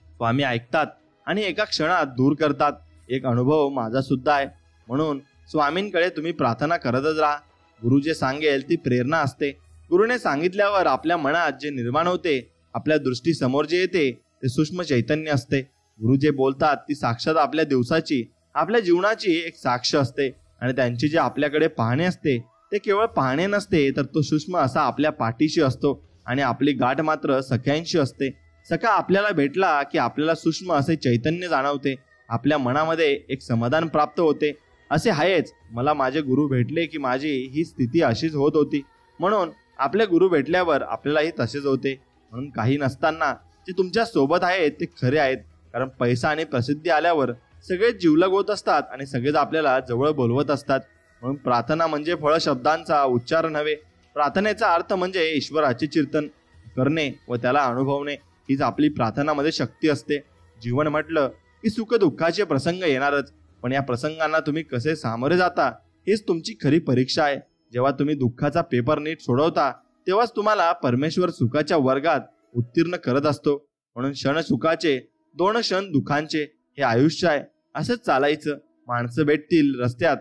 स्वामी ऐकतात आणि एका क्षणात दूर करतात. एक अनुभव माझा सुद्धा आहे. म्हणून स्वामींकडे तुम्ही प्रार्थना करतच राहा. गुरु जे सांगेल ती प्रेरणा असते. गुरुने सांगितल्यावर आपल्या मनात जे निर्माण होते, आपल्या दृष्टीसमोर जे येते ते सूक्ष्म चैतन्य असते. गुरु जे बोलतात ती साक्षात आपल्या दिवसाची, आपल्या जीवनाची एक साक्ष असते. आणि त्यांची जे आपल्याकडे पाहणे असते ते केवळ पाहणे नसते, तर तो सूक्ष्म असा आपल्या पाठीशी असतो. आणि आपली गाठ मात्र सख्यांशी असते. सखा आपल्याला भेटला की आपल्याला सूक्ष्म असे चैतन्य जाणवते. आपल्या मनामध्ये एक समाधान प्राप्त होते. असे आहेच, मला माझे गुरु भेटले की माझी ही स्थिती अशीच होत होती. म्हणून आपले गुरु भेटल्यावर आपल्यालाही तसेच होते. म्हणून काही नसताना जे तुमच्या सोबत आहेत ते खरे आहेत. कारण पैसा आणि प्रसिद्धी आल्यावर सगळेच जिवलग होत असतात आणि सगळेच आपल्याला जवळ बोलवत असतात. म्हणून प्रार्थना म्हणजे फळ शब्दांचा उच्चार नव्हे. प्रार्थनेचा अर्थ म्हणजे ईश्वराचे चिंतन करणे व त्याला अनुभवणे. हीच आपली प्रार्थनामध्ये शक्ती असते. जीवन म्हटलं की सुख दुःखाचे प्रसंग येणारच, पण या प्रसंगांना तुम्ही कसे सामोरे जाता हीच तुमची खरी परीक्षा आहे. जेव्हा तुम्ही दुःखाचा पेपर नीट सोडवता तेव्हाच तुम्हाला परमेश्वर सुखाच्या वर्गात उत्तीर्ण करत असतो. म्हणून क्षण सुखाचे, 2 क्षण दुःखांचे हे आयुष्य आहे. असंच चालायचं. माणसं भेटतील रस्त्यात,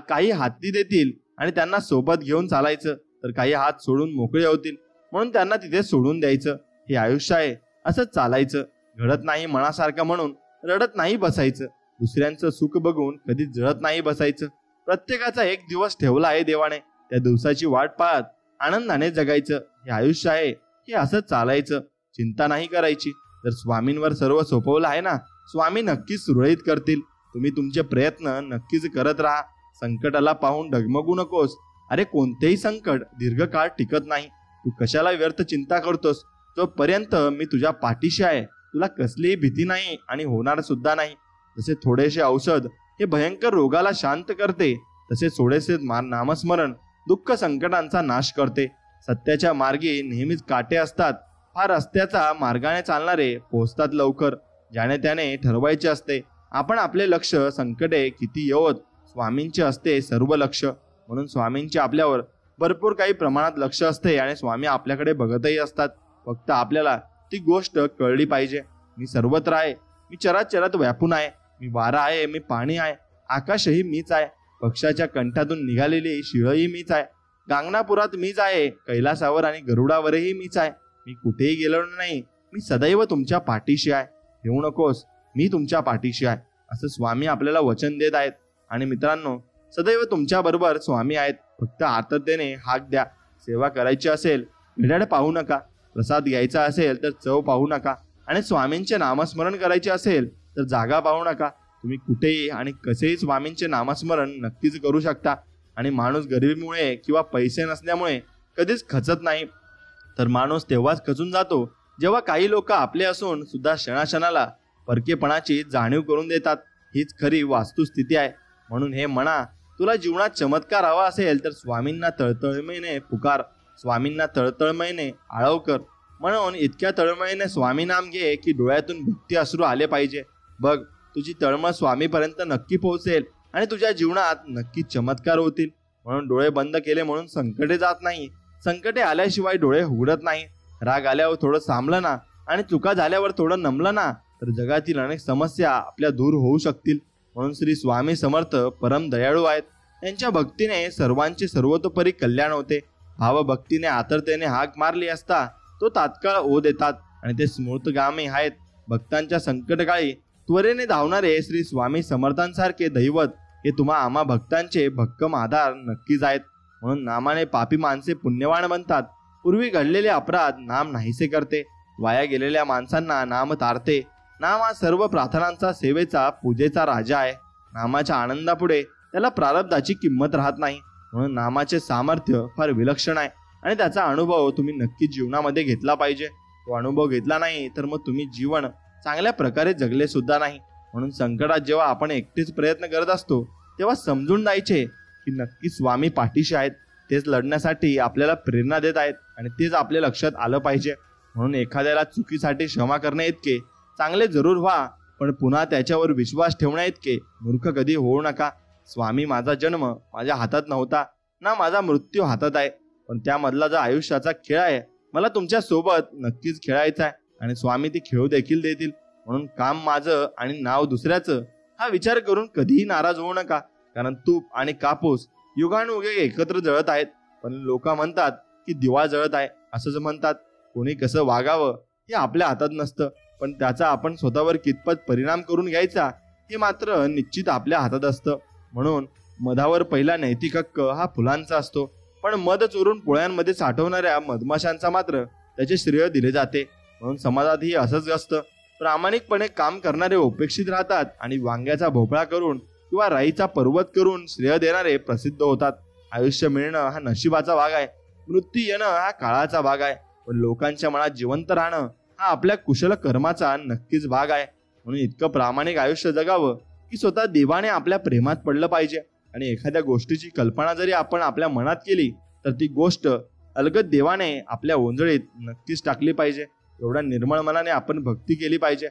काही हाती देतील आणि त्यांना सोबत घेऊन चालायचं, तर काही हात सोडून मोकळे होतील म्हणून त्यांना तिथे सोडून द्यायचं. हे आयुष्य आहे. असंच चालायचं. घडत नाही मनासारखं म्हणून रडत नाही बसायचं. दुसऱ्यांचं सुख बघून कधी जळत नाही बसायचं. प्रत्येकाचा एक दिवस ठेवला आहे देवाने. त्या दिवसाची वाट पाहत आनंदाने जगायचं. हे आयुष्य आहे. हे असंच चालायचं. चिंता नाही करायची. जर स्वामींवर सर्व सोपवलं आहे ना, स्वामी नक्कीच सुरळीत करतील. तुम्ही तुमचे प्रयत्न नक्कीच करत राहा. संकटाला पाहून डगमगू नकोस. अरे कोणतेही संकट दीर्घकाळ टिकत नाही. तू कशाला व्यर्थ चिंता करतोस? जोपर्यंत मी तुझ्या पाठीशी आहे तुला कसलीही भीती नाही आणि होणार सुद्धा नाही. जसे थोडेसे औषध हे भयंकर रोगाला शांत करते, तसे थोडेसे नामस्मरण दुःख संकटांचा नाश करते. सत्याच्या मार्गी नेहमीच काटे असतात. हा रस्त्याचा मार्गाने चालणारे पोहोचतात लवकर. ज्याने त्याने ठरवायचे असते. आपण आपले लक्ष संकटे किती येवोत, स्वामींचे असते सर्व लक्ष. म्हणून स्वामींचे आपल्यावर भरपूर काही प्रमाणात लक्ष असते आणि स्वामी आपल्याकडे बघतही असतात. फक्त आपल्याला ती गोष्ट कळली पाहिजे. मी सर्वत्र आहे. मी चराचरात व्यापून आहे. मी वारा आहे. मी पाणी आहे. आकाशही मीच आहे. पक्षाच्या कंठातून निघालेली शिळही मीच आहे. गांगणापुरात मीच आहे. कैलासावर आणि गरुडावरही मीच आहे. मी कुठेही गेलो नाही. मी सदैव तुमच्या पाठीशी आहे. येऊ नकोस, मी तुमच्या पाठीशी आहे, असं स्वामी आपल्याला वचन देत आहेत. आणि मित्रांनो, सदैव तुमच्या बरोबर स्वामी आहेत. फक्त आर्ततेने हाक द्या. सेवा करायची असेल घड्याळ पाहू नका. प्रसाद घ्यायचा असेल तर चव पाहू नका. आणि स्वामींचे नामस्मरण करायचे असेल तर जागा पाहू नका. तुम्ही कुठेही आणि कसेही स्वामींचे नामस्मरण नक्कीच करू शकता. आणि माणूस गरिबीमुळे किंवा पैसे नसल्यामुळे कधीच खचत नाही, तर माणूस तेव्हाच खचून जातो जेव्हा काही लोक आपले असून सुद्धा क्षणाक्षणाला परकेपणाची जाणीव करून देतात. हीच खरी वास्तुस्थिती आहे. म्हणून हे मना, तुला जीवनात चमत्कार हवा असेल तर स्वामींना तळतळमयीने पुकार, स्वामींना तळतळमयीने आळव कर. म्हणून इतक्या तळमळीने स्वामी नाम घे की डोळ्यातून भक्ती अश्रू आले पाहिजे. बघ, तुझी तळमळ स्वामीपर्यंत नक्की पोहोचेल आणि तुझ्या जीवनात नक्की चमत्कार होतील. म्हणून डोळे बंद केले म्हणून संकटे जात नाही. संकटे आल्याशिवाय डोळे उघडत नाही. राग आल्यावर थोडं थांबलं ना आणि चुका झाल्यावर थोडं नमलं ना तर जगातील अनेक समस्या आपल्या दूर होऊ शकतील. म्हणून श्री स्वामी समर्थ परम दयाळू आहेत. त्यांच्या भक्तीने सर्वांचे सर्वतोपरी कल्याण होते. भावभक्तीने आतरतेने हाक मारली असता तो तात्काळ ओढ देतात आणि ते स्मृतगामी आहेत. भक्तांच्या संकटकाळी त्वरेने धावणारे श्री स्वामी समर्थांसारखे दैवत हे तुम्हा आम्हा भक्तांचे भक्कम आधार नक्कीच आहेत. म्हणून नामाने पापी माणसे पुण्यवान बनतात. पूर्वी घडलेले अपराध नाम नाहीसे करते. वाया गेलेल्या माणसांना नाम तारते. नाम हा सर्व प्रार्थनांचा, सेवेचा, पूजेचा राजा आहे. नामाच्या आनंदापुढे त्याला प्रारब्धाची किंमत राहत नाही. म्हणून नामाचे सामर्थ्य फार विलक्षण आहे आणि त्याचा अनुभव तुम्ही नक्की जीवनामध्ये घेतला पाहिजे. तो अनुभव घेतला नाही तर मग तुम्ही जीवन चांगल्या प्रकारे जगले सुद्धा नाही. म्हणून संकटात जेव्हा आपण एकटेच प्रयत्न करत असतो तेव्हा समजून जायचे की नक्की स्वामी पाठीशी आहेत. तेच लढण्यासाठी आपल्याला प्रेरणा देत आहेत आणि तेच आपल्या लक्षात आलं पाहिजे. म्हणून एखाद्याला चुकीसाठी क्षमा करण्या इतके चांगले जरूर व्हा, पण पुन्हा त्याच्यावर विश्वास ठेवण्या इतके मूर्ख कधी होऊ नका. स्वामी, माझा जन्म माझ्या हातात नव्हता ना माझा मृत्यू हातात आहे, पण त्यामधला जो आयुष्याचा खेळ आहे मला तुमच्या सोबत नक्कीच खेळायचा आहे आणि स्वामी ती खेळू देखील देतील. म्हणून काम माझं आणि नाव दुसऱ्याचं हा विचार करून कधीही नाराज होऊ नका. कारण तूप आणि कापूस युगानुयुगे एकत्र जळत आहेत, पण लोक म्हणतात की दिवा जळत आहे. असंच म्हणतात. कोणी कसं वागावं हे आपल्या हातात नसतं, पण त्याचा आपण स्वतःवर कितपत परिणाम करून घ्यायचा हे मात्र निश्चित आपल्या हातात असतं. म्हणून मधावर पहिला नैतिक हक्क हा फुलांचा असतो, पण मध चोरून पोळ्यांमध्ये साठवणाऱ्या मधमाशांचा मात्र त्याचे श्रेय दिले जाते. म्हणून समाजातही असंच असतं. प्रामाणिकपणे काम करणारे उपेक्षित राहतात आणि वांग्याचा भोपळा करून किंवा राईचा पर्वत करून श्रेय देणारे प्रसिद्ध होतात. आयुष्य मिळणं हा नशिबाचा भाग आहे, मृत्यू येणं हा काळाचा भाग आहे, पण लोकांच्या मनात जिवंत राहणं हा आपल्या कुशल कर्माचा नक्कीच भाग आहे. म्हणून इतकं प्रामाणिक आयुष्य जगावं की स्वतः देवाने आपल्या प्रेमात पडलं पाहिजे आणि एखाद्या गोष्टीची कल्पना जरी आपण आपल्या मनात केली तर ती गोष्ट अलगद देवाने आपल्या ओंजळीत नक्कीच टाकली पाहिजे. एवढ्या निर्मळ मनाने आपण भक्ती केली पाहिजे.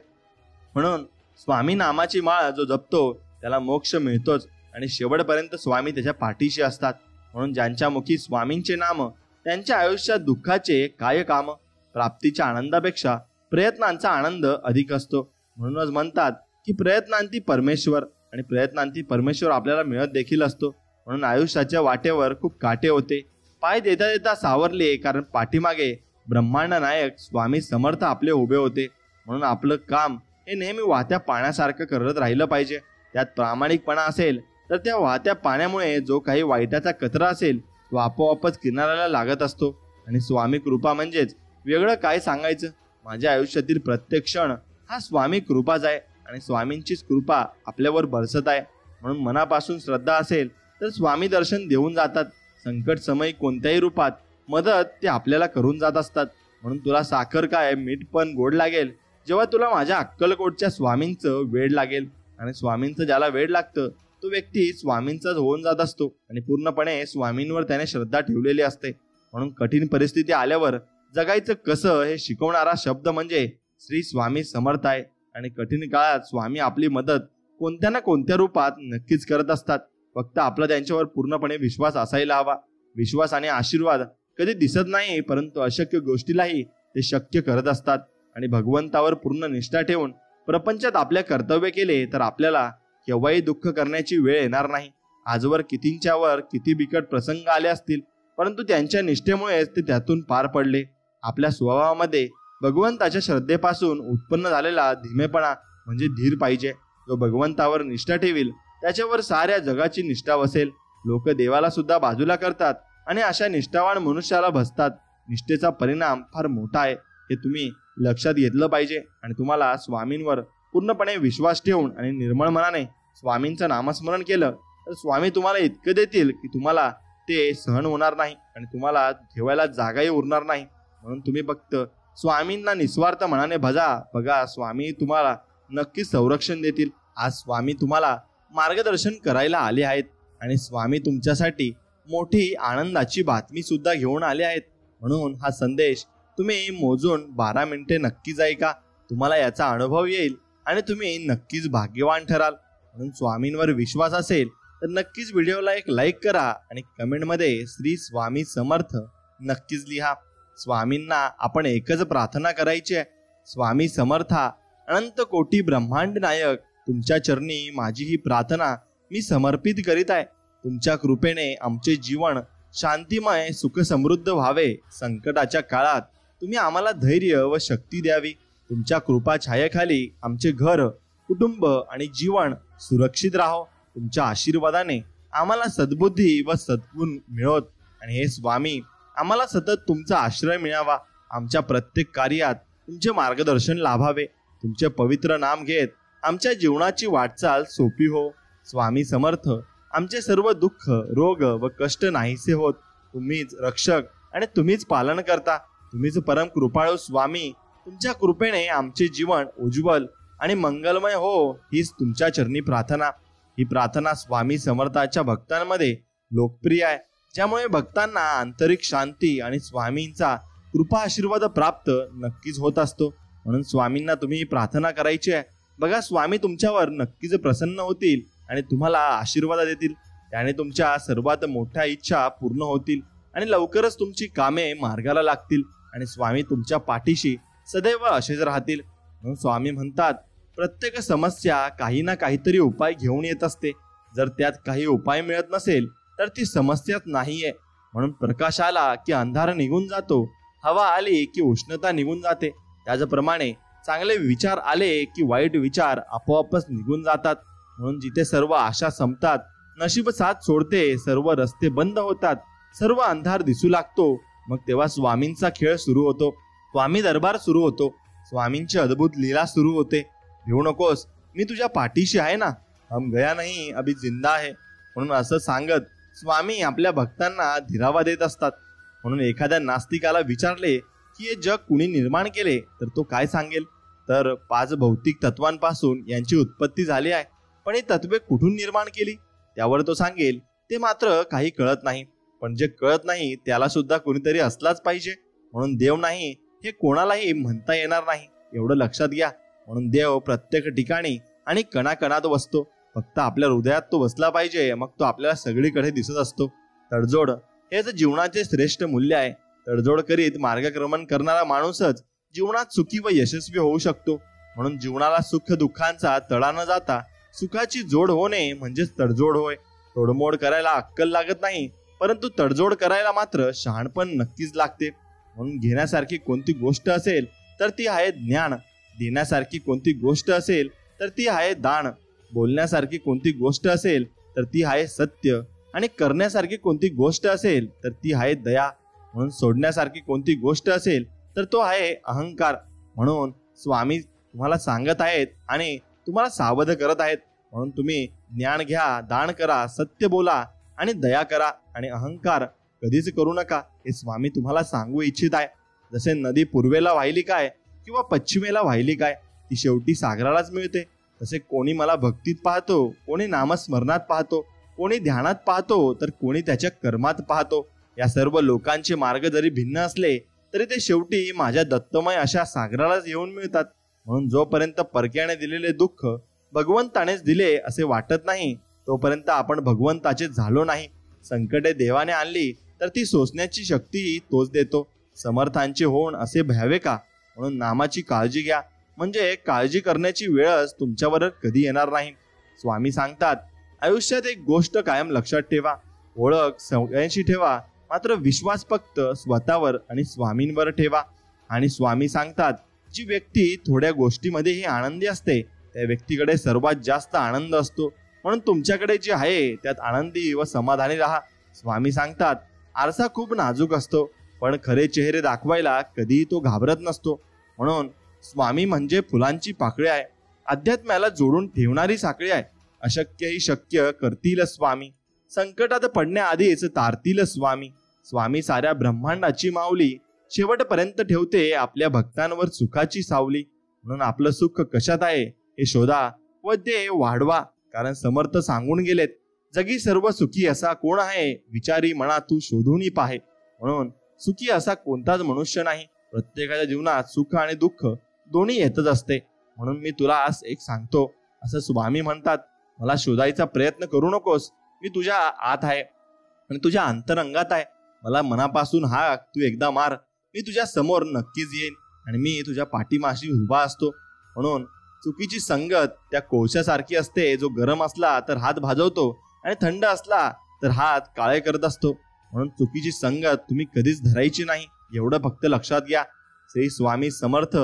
म्हणून स्वामी नामाची माळ जो जपतो त्याला मोक्ष मिळतोच आणि शेवटपर्यंत स्वामी त्याच्या पाठीशी असतात. म्हणून ज्यांच्या मुखी स्वामींचे नाम त्यांच्या आयुष्यात दुःखाचे काय काम. प्राप्तीच्या आनंदापेक्षा प्रयत्नांचा आनंद अधिक असतो. म्हणूनच म्हणतात की प्रयत्नांती परमेश्वर, आणि प्रयत्नांती परमेश्वर आपल्याला मिळत देखील असतो. म्हणून आयुष्याच्या वाटेवर खूप काटे होते. पाय देता देता सावरले, कारण पाठीमागे ब्रह्मांड नायक स्वामी समर्थ आपले उभे होते. म्हणून आपलं काम हे नेहमी वाहत्या पाण्यासारखं करत राहिलं पाहिजे. त्यात प्रामाणिकपणा असेल तर त्या वाहत्या पाण्यामुळे जो काही वाईटाचा कचरा असेल तो आपोआपच किनाऱ्याला लागत असतो. आणि स्वामी कृपा म्हणजेच वेगळं काय सांगायचं. माझ्या आयुष्यातील प्रत्येक क्षण हा स्वामी कृपाच आहे आणि स्वामींचीच कृपा आपल्यावर बरसत आहे. म्हणून मनापासून श्रद्धा असेल तर स्वामी दर्शन देऊन जातात. संकट समयी कोणत्याही रूपात मदत ते आपल्याला करून जात असतात. म्हणून तुला साखर काय मीठ पण गोड लागेल जेव्हा तुला माझ्या अक्कलकोटच्या स्वामींचं वेड लागेल. आणि स्वामींचं ज्याला वेड लागतं तो व्यक्ती स्वामींचाच होऊन जात असतो आणि पूर्णपणे स्वामींवर त्याने श्रद्धा ठेवलेली असते. म्हणून कठीण परिस्थिती आल्यावर जगायचं कसं हे शिकवणारा शब्द म्हणजे श्री स्वामी समर्थ आहे. आणि कठीण काळात स्वामी आपली मदत कोणत्या ना कोणत्या रूपात नक्कीच करत असतात. फक्त आपला त्यांच्यावर पूर्णपणे विश्वास असायला हवा. विश्वास आणि आशीर्वाद कधी दिसत नाही, परंतु अशक्य गोष्टीलाही ते शक्य करत असतात. आणि भगवंतावर पूर्ण निष्ठा ठेवून प्रपंचात आपले कर्तव्य केले तर आपल्याला केव्हाही दुःख करण्याची वेळ येणार नाही. आजवर कितींच्यावर किती बिकट प्रसंग आले असतील, परंतु त्यांच्या निष्ठेमुळेच ते त्यातून पार पडले. आपल्या स्वभावामध्ये भगवंताच्या श्रद्धेपासून उत्पन्न झालेला धीमेपणा म्हणजे धीर पाहिजे. जो भगवंतावर निष्ठा ठेवील त्याच्यावर साऱ्या जगाची निष्ठा वसेल. लोक देवाला सुद्धा बाजूला करतात आणि अशा निष्ठावान मनुष्याला भसतात. निष्ठेचा परिणाम फार मोठा आहे हे तुम्ही लक्षात घेतलं पाहिजे. आणि तुम्हाला स्वामींवर पूर्णपणे विश्वास ठेवून आणि निर्मळ मनाने स्वामींचं नामस्मरण केलं तर स्वामी तुम्हाला इतकं देतील की तुम्हाला ते सहन होणार नाही आणि तुम्हाला ठेवायला जागाही उरणार नाही. म्हणून तुम्ही फक्त स्वामींना निस्वार्थ मनाने भजा. बघा, स्वामी तुम्हाला नक्कीच संरक्षण देतील. आज स्वामी तुम्हाला मार्गदर्शन करायला आले आहेत. आणि स्वामी तुमच्यासाठी मोठी आनंदाची बातमी सुद्धा घेऊन आले आहेत. म्हणून हा संदेश तुम्ही मोजून 12 मिनिटे नक्कीच ऐका. तुम्हाला याचा अनुभव येईल आणि तुम्ही नक्कीच भाग्यवान ठराल. म्हणून स्वामींवर विश्वास असेल तर नक्कीच व्हिडिओला एक लाईक करा आणि कमेंटमध्ये श्री स्वामी समर्थ नक्कीच लिहा. स्वामींना आपण एकच प्रार्थना करायची आहे. स्वामी समर्था, अनंत कोटी ब्रह्मांड नायक, तुमच्या चरणी माझी ही प्रार्थना मी समर्पित करीत आहे. तुमच्या कृपेने आमचे जीवन शांतिमय सुख समृद्ध व्हावे. संकटाच्या काळात तुम्ही आम्हाला धैर्य व शक्ती द्यावी. तुमच्या कृपा छायेखाली आमचे घर, कुटुंब आणि जीवन सुरक्षित राहो. तुमच्या आशीर्वादाने आम्हाला सद्बुद्धी व सद्गुण मिळोत. आणि हे स्वामी, आम्हाला सतत तुमचा आश्रय मिळावा. आमच्या प्रत्येक कार्यात तुमचे मार्गदर्शन लाभावे. तुमचे पवित्र नाम घेत आमच्या जीवनाची वाटचाल सोपी हो. स्वामी समर्थ, आमचे सर्व दुःख, रोग व कष्ट नाहीसे होत. तुम्हीच रक्षक आणि तुम्हीच पालन करता. तुम्हीच परम कृपाळू स्वामी. तुमच्या कृपेने आमचे जीवन उज्ज्वल आणि मंगलमय हो, हीच तुमच्या चरणी प्रार्थना. ही प्रार्थना स्वामी समर्थाच्या भक्तांमध्ये लोकप्रिय आहे, ज्यामुळे भक्तांना आंतरिक शांती आणि स्वामींचा कृपा आशीर्वाद प्राप्त नक्कीच होत असतो. म्हणून स्वामींना तुम्ही ही प्रार्थना करायची आहे. बघा, स्वामी तुमच्यावर नक्कीच प्रसन्न होतील आणि तुम्हाला आशीर्वाद देतील. त्याने तुमच्या सर्वात मोठ्या इच्छा पूर्ण होतील आणि लवकरच तुमची कामे मार्गाला लागतील आणि स्वामी तुमच्या पाठीशी सदैव असेच राहतील. म्हणून स्वामी म्हणतात, प्रत्येक समस्या काही ना काहीतरी उपाय घेऊन येत असते. जर त्यात काही उपाय मिळत नसेल तर ती समस्याच नाहीये. म्हणून प्रकाश आला की अंधार निघून जातो, हवा आली की उष्णता निघून जाते. त्याचप्रमाणे चांगले विचार आले की वाईट विचार आपोआपच निघून जातात. म्हणून जिथे सर्व आशा संपतात, नशीब साथ सोडते, सर्व रस्ते बंद होतात, सर्व अंधार दिसू लागतो, मग तेव्हा स्वामींचा खेळ सुरू होतो. स्वामी दरबार सुरू होतो. स्वामींची अद्भुत लीला सुरू होते. भिवू नकोस, मी तुझ्या पाठीशी आहे ना. हम गया नहीं, अभी जिंदा आहे. म्हणून असं सांगत स्वामी आपल्या भक्तांना धीरावा देत असतात. म्हणून एखाद्या नास्तिकाला विचारले की हे जग कुणी निर्माण केले तर तो काय सांगेल? तर 5 भौतिक तत्वांपासून यांची उत्पत्ती झाली आहे. पण ही तत्वे कुठून निर्माण केली? त्यावर तो सांगेल ते मात्र काही कळत नाही. पण जे कळत नाही त्याला सुद्धा कोणीतरी असलाच पाहिजे. म्हणून देव नाही हे कोणालाही म्हणता येणार नाही, एवढं लक्षात घ्या. म्हणून देव प्रत्येक ठिकाणी आणि कणाकणात बसतो. फक्त आपल्या हृदयात तो बसला पाहिजे, मग तो आपल्याला सगळीकडे दिसत असतो. तडजोड हेच जीवनाचे श्रेष्ठ मूल्य आहे. तडजोड करीत मार्गक्रमण करणारा माणूसच जीवनात सुखी व यशस्वी होऊ शकतो. म्हणून जीवनाला सुख दुःखांचा तडा न जाता सुखाची जोड होणे म्हणजेच तडजोड होय. तोडमोड करायला अक्कल लागत नाही, परंतु तडजोड करायला मात्र शहाणपण नक्कीच लागते. म्हणून घेण्यासारखी कोणती गोष्ट असेल तर ती आहे ज्ञान. देण्यासारखी कोणती गोष्ट असेल तर ती आहे दान. बोलण्यासारखी कोणती गोष्ट असेल तर ती आहे सत्य. आणि करण्यासारखी कोणती गोष्ट असेल तर ती आहे दया. म्हणून सोडण्यासारखी कोणती गोष्ट असेल तर तो आहे अहंकार. म्हणून स्वामी तुम्हाला सांगत आहेत आणि तुम्हाला सावध करत आहेत. म्हणून तुम्ही ज्ञान घ्या, दान करा, सत्य बोला आणि दया करा आणि अहंकार कधीच करू नका, हे स्वामी तुम्हाला सांगू इच्छित आहे. जसे नदी पूर्वेला वाहिली काय किंवा पश्चिमेला वाहिली काय, ती शेवटी सागरालाच मिळते. तसे कोणी मला भक्तीत पाहतो, कोणी नामस्मरणात पाहतो, कोणी ध्यानात पाहतो, तर कोणी त्याच्या कर्मात पाहतो. या सर्व लोकांचे मार्ग जरी भिन्न असले तरी ते शेवटी माझ्या दत्तमय अशा सागरालाच येऊन मिळतात. म्हणून जोपर्यंत परक्याने दिलेले दुःख भगवंतानेच दिले असे वाटत नाही, तोपर्यंत आपण भगवंताचे झालो नाही. संकटे देवाने आणली तर ती सोसण्याची शक्ती तोच देतो. समर्थांचे होऊन असे भयावे का? म्हणून नामाची काळजी घ्या, म्हणजे काळजी करण्याची वेळच तुमच्यावर कधी येणार नाही. स्वामी सांगतात, आयुष्यात एक गोष्ट कायम लक्षात ठेवा. ओळख सगळ्यांशी ठेवा, मात्र विश्वास फक्त स्वतःवर आणि स्वामींवर ठेवा. आणि स्वामी सांगतात, जी व्यक्ती थोड्या गोष्टीमध्येही आनंदी असते त्या व्यक्तीकडे सर्वात जास्त आनंद असतो. म्हणून तुमच्याकडे जे आहे त्यात आनंदी व समाधानी राहा. स्वामी सांगतात, आरसा खूप नाजूक असतो, पण खरे चेहरे दाखवायला कधीही तो घाबरत नसतो. म्हणून स्वामी म्हणजे फुलांची पाकळी आहे, अध्यात्म्याला जोडून ठेवणारी साखळी आहे. अशक्यही शक्य करतील स्वामी, संकटात पडण्याआधीच तारतील स्वामी. स्वामी साऱ्या ब्रह्मांडाची माऊली, शेवटपर्यंत ठेवते आपल्या भक्तांवर सुखाची सावली. म्हणून आपलं सुख कशात आहे हे शोधा व ते वाढवा. कारण समर्थ सांगून गेलेत, जगी सर्व सुखी असा कोण आहे, विचारी मना तू शोधून पाहे. म्हणून सुखी असा कोणताच मनुष्य नाही. प्रत्येकाच्या जीवनात सुख आणि दुःख दोन्ही येतच असते. म्हणून मी तुला आज एक सांगतो, असं स्वामी म्हणतात, मला शोधायचा प्रयत्न करू नकोस. मी तुझ्या आत आहे आणि तुझ्या अंतरंगात आहे. मला मनापासून हाक तू एकदा मार, मी तुझ्या समोर नक्कीच येईन आणि मी तुझ्या पाठीमाशी उभा असतो. म्हणून चुकीची संगत त्या कोळशासारखी असते, जो गरम असला तर हात भाजवतो आणि थंड असला तर हात काळे करत असतो. म्हणून चुकीची संगत तुम्ही कधीच धरायची नाही, एवढं फक्त लक्षात घ्या. श्री स्वामी समर्थ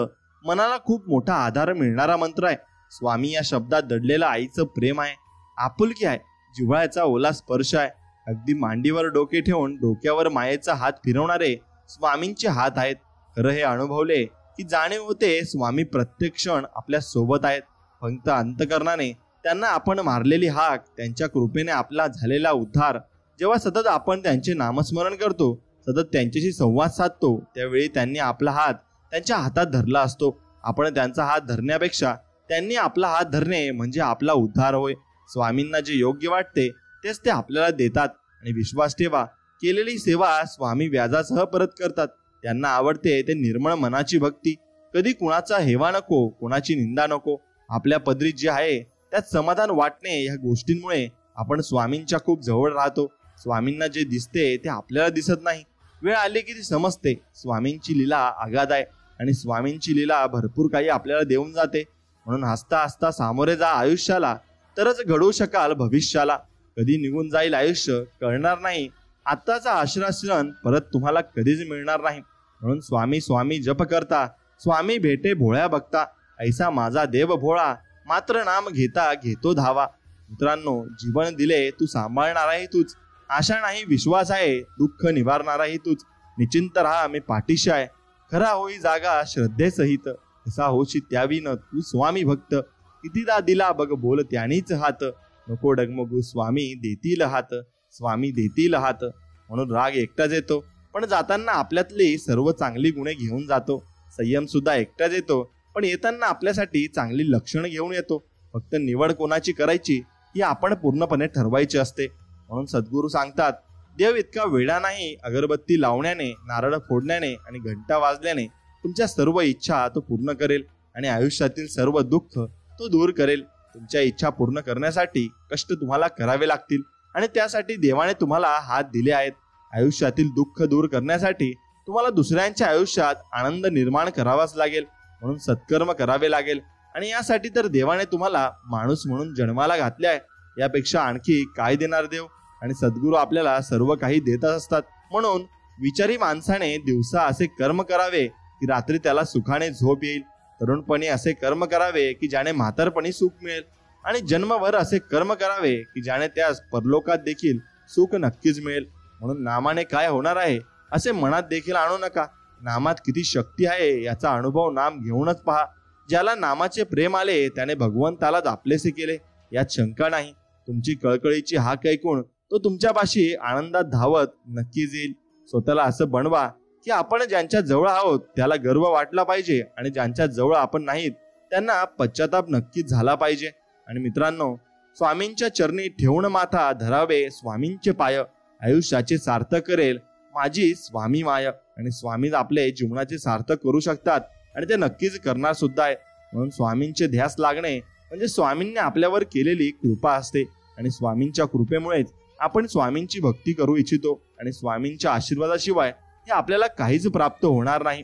मनाला खूप मोठा आधार मिळणारा मंत्र आहे. स्वामी या शब्दात दडलेलं आईचं प्रेम आहे, आपुलकी आहे, जिव्हाळ्याचा ओला स्पर्श आहे. अगदी मांडीवर डोके ठेवून डोक्यावर मायेचा हात फिरवणारे स्वामींचे हात आहेत. खरं हे अनुभवले की जाणीव होते, स्वामी प्रत्येक क्षण आपल्या सोबत आहेत. फक्त अंतकरणाने त्यांना आपण मारलेली हाक, त्यांच्या कृपेने आपला झालेला उद्धार, जेव्हा सतत आपण त्यांचे नामस्मरण करतो, सतत त्यांच्याशी संवाद साधतो, त्यावेळी त्यांनी आपला हात त्यांच्या हातात धरला असतो. आपण त्यांचा हात धरण्यापेक्षा त्यांनी आपला हात धरणे म्हणजे आपला उद्धार होय. स्वामींना जे योग्य वाटते तेच ते आपल्याला देतात आणि विश्वास ठेवा, केलेली सेवा स्वामी व्याजासह परत करतात. त्यांना आवडते ते निर्मळ मनाची भक्ती. कधी कुणाचा हेवा नको, कुणाची निंदा नको. आपल्या पदरी जे आहे त्यात समाधान वाटणे, या गोष्टींमुळे आपण स्वामींच्या खूप जवळ राहतो. स्वामींना जे दिसते ते आपल्याला दिसत नाही. वेळ आली की ती समजते. स्वामींची लीला आगाध आहे आणि स्वामींची लीला भरपूर काही आपल्याला देऊन जाते. म्हणून हसता हसता सामोरे जा आयुष्याला, तरच घडवू शकाल भविष्याला. कधी निघून जाईल आयुष्य कळणार नाही. आत्ताचा आश्रय परत तुम्हाला कधीच मिळणार नाही. म्हणून स्वामी स्वामी जप करता, स्वामी भेटे भोळ्या बघता. ऐसा माझा देव भोळा, मात्र नाम घेता घेतो धावा. मित्रांनो, जीवन दिले तू सांभाळणाराही तूच, आशा नाही विश्वास आहे, दुःख निवारणाराही तूच. निश्चिंत राहा मी पाठीशी आहे, खरा होई जागा श्रद्धेसहित. कसा होशी त्यावीन तू स्वामी भक्त, कितीदा दिला बघ बोल त्यानीच हात. नको डगमगू स्वामी देतील हात, स्वामी देतील हात. म्हणून राग एकटाच येतो, पण जाताना आपल्यातली सर्व चांगली गुणे घेऊन जातो. संयम सुद्धा एकटाच येतो, पण येताना आपल्यासाठी चांगली लक्षणं घेऊन येतो. फक्त निवड कोणाची करायची ही आपण पूर्णपणे ठरवायची असते. म्हणून सद्गुरू सांगतात, देव इतका वेडा नाही. अगरबत्ती लावण्याने, नारळ फोडण्याने आणि घंटा वाजल्याने तुमच्या सर्व इच्छा तो पूर्ण करेल आणि आयुष्यातील सर्व दुःख तो दूर करेल. तुमच्या इच्छा पूर्ण करण्यासाठी कष्ट तुम्हाला करावे लागतील आणि त्यासाठी देवाने तुम्हाला हात दिले आहेत. आयुष्यातील दुःख दूर करण्यासाठी तुम्हाला दुसऱ्यांच्या आयुष्यात आनंद निर्माण करावाच लागेल. म्हणून सत्कर्म करावे लागेल आणि यासाठी तर देवाने तुम्हाला माणूस म्हणून जन्माला घातले आहे. यापेक्षा आणखी काय देणार देव? आणि सद्गुरू आपल्याला सर्व काही देतच असतात. म्हणून विचारी माणसाने दिवसा असे कर्म करावे की रात्री त्याला सुखाने झोप येईल. तरुणपणी असे कर्म करावे की ज्याने म्हातारपणी सुख मिळेल आणि जन्मभर असे कर्म करावे की ज्याने त्यास परलोकात देखील सुख नक्कीच मिळेल. म्हणून नामाने काय होणार आहे असे मनात देखील आणू नका. नामात किती शक्ती आहे याचा अनुभव नाम घेऊनच पहा. ज्याला नामाचे प्रेम आले त्याने भगवंतालाच आपलेसे केले, यात शंका नाही. तुमची कळकळीची हाक ऐकून तो तुमच्यापाशी आनंदात धावत नक्कीच येईल. स्वतःला असं बनवा की आपण ज्यांच्या जवळ आहोत त्याला गर्व वाटला पाहिजे आणि ज्यांच्या जवळ आपण नाहीत त्यांना पश्चाताप नक्कीच झाला पाहिजे. आणि मित्रांनो, स्वामींच्या चरणी ठेवून माथा धरावे स्वामींचे पाय, आयुष्याचे सार्थक करेल माझी स्वामी माय. आणि स्वामीच आपले जीवनाचे सार्थक करू शकतात आणि ते नक्कीच करणार सुद्धा आहे. म्हणून स्वामींचे ध्यास लागणे म्हणजे स्वामींनी आपल्यावर केलेली कृपा असते आणि स्वामींच्या कृपेमुळेच आपण स्वामींची भक्ती करू इच्छितो आणि स्वामींच्या आशीर्वादाशिवाय हे आपल्याला काहीच प्राप्त होणार नाही.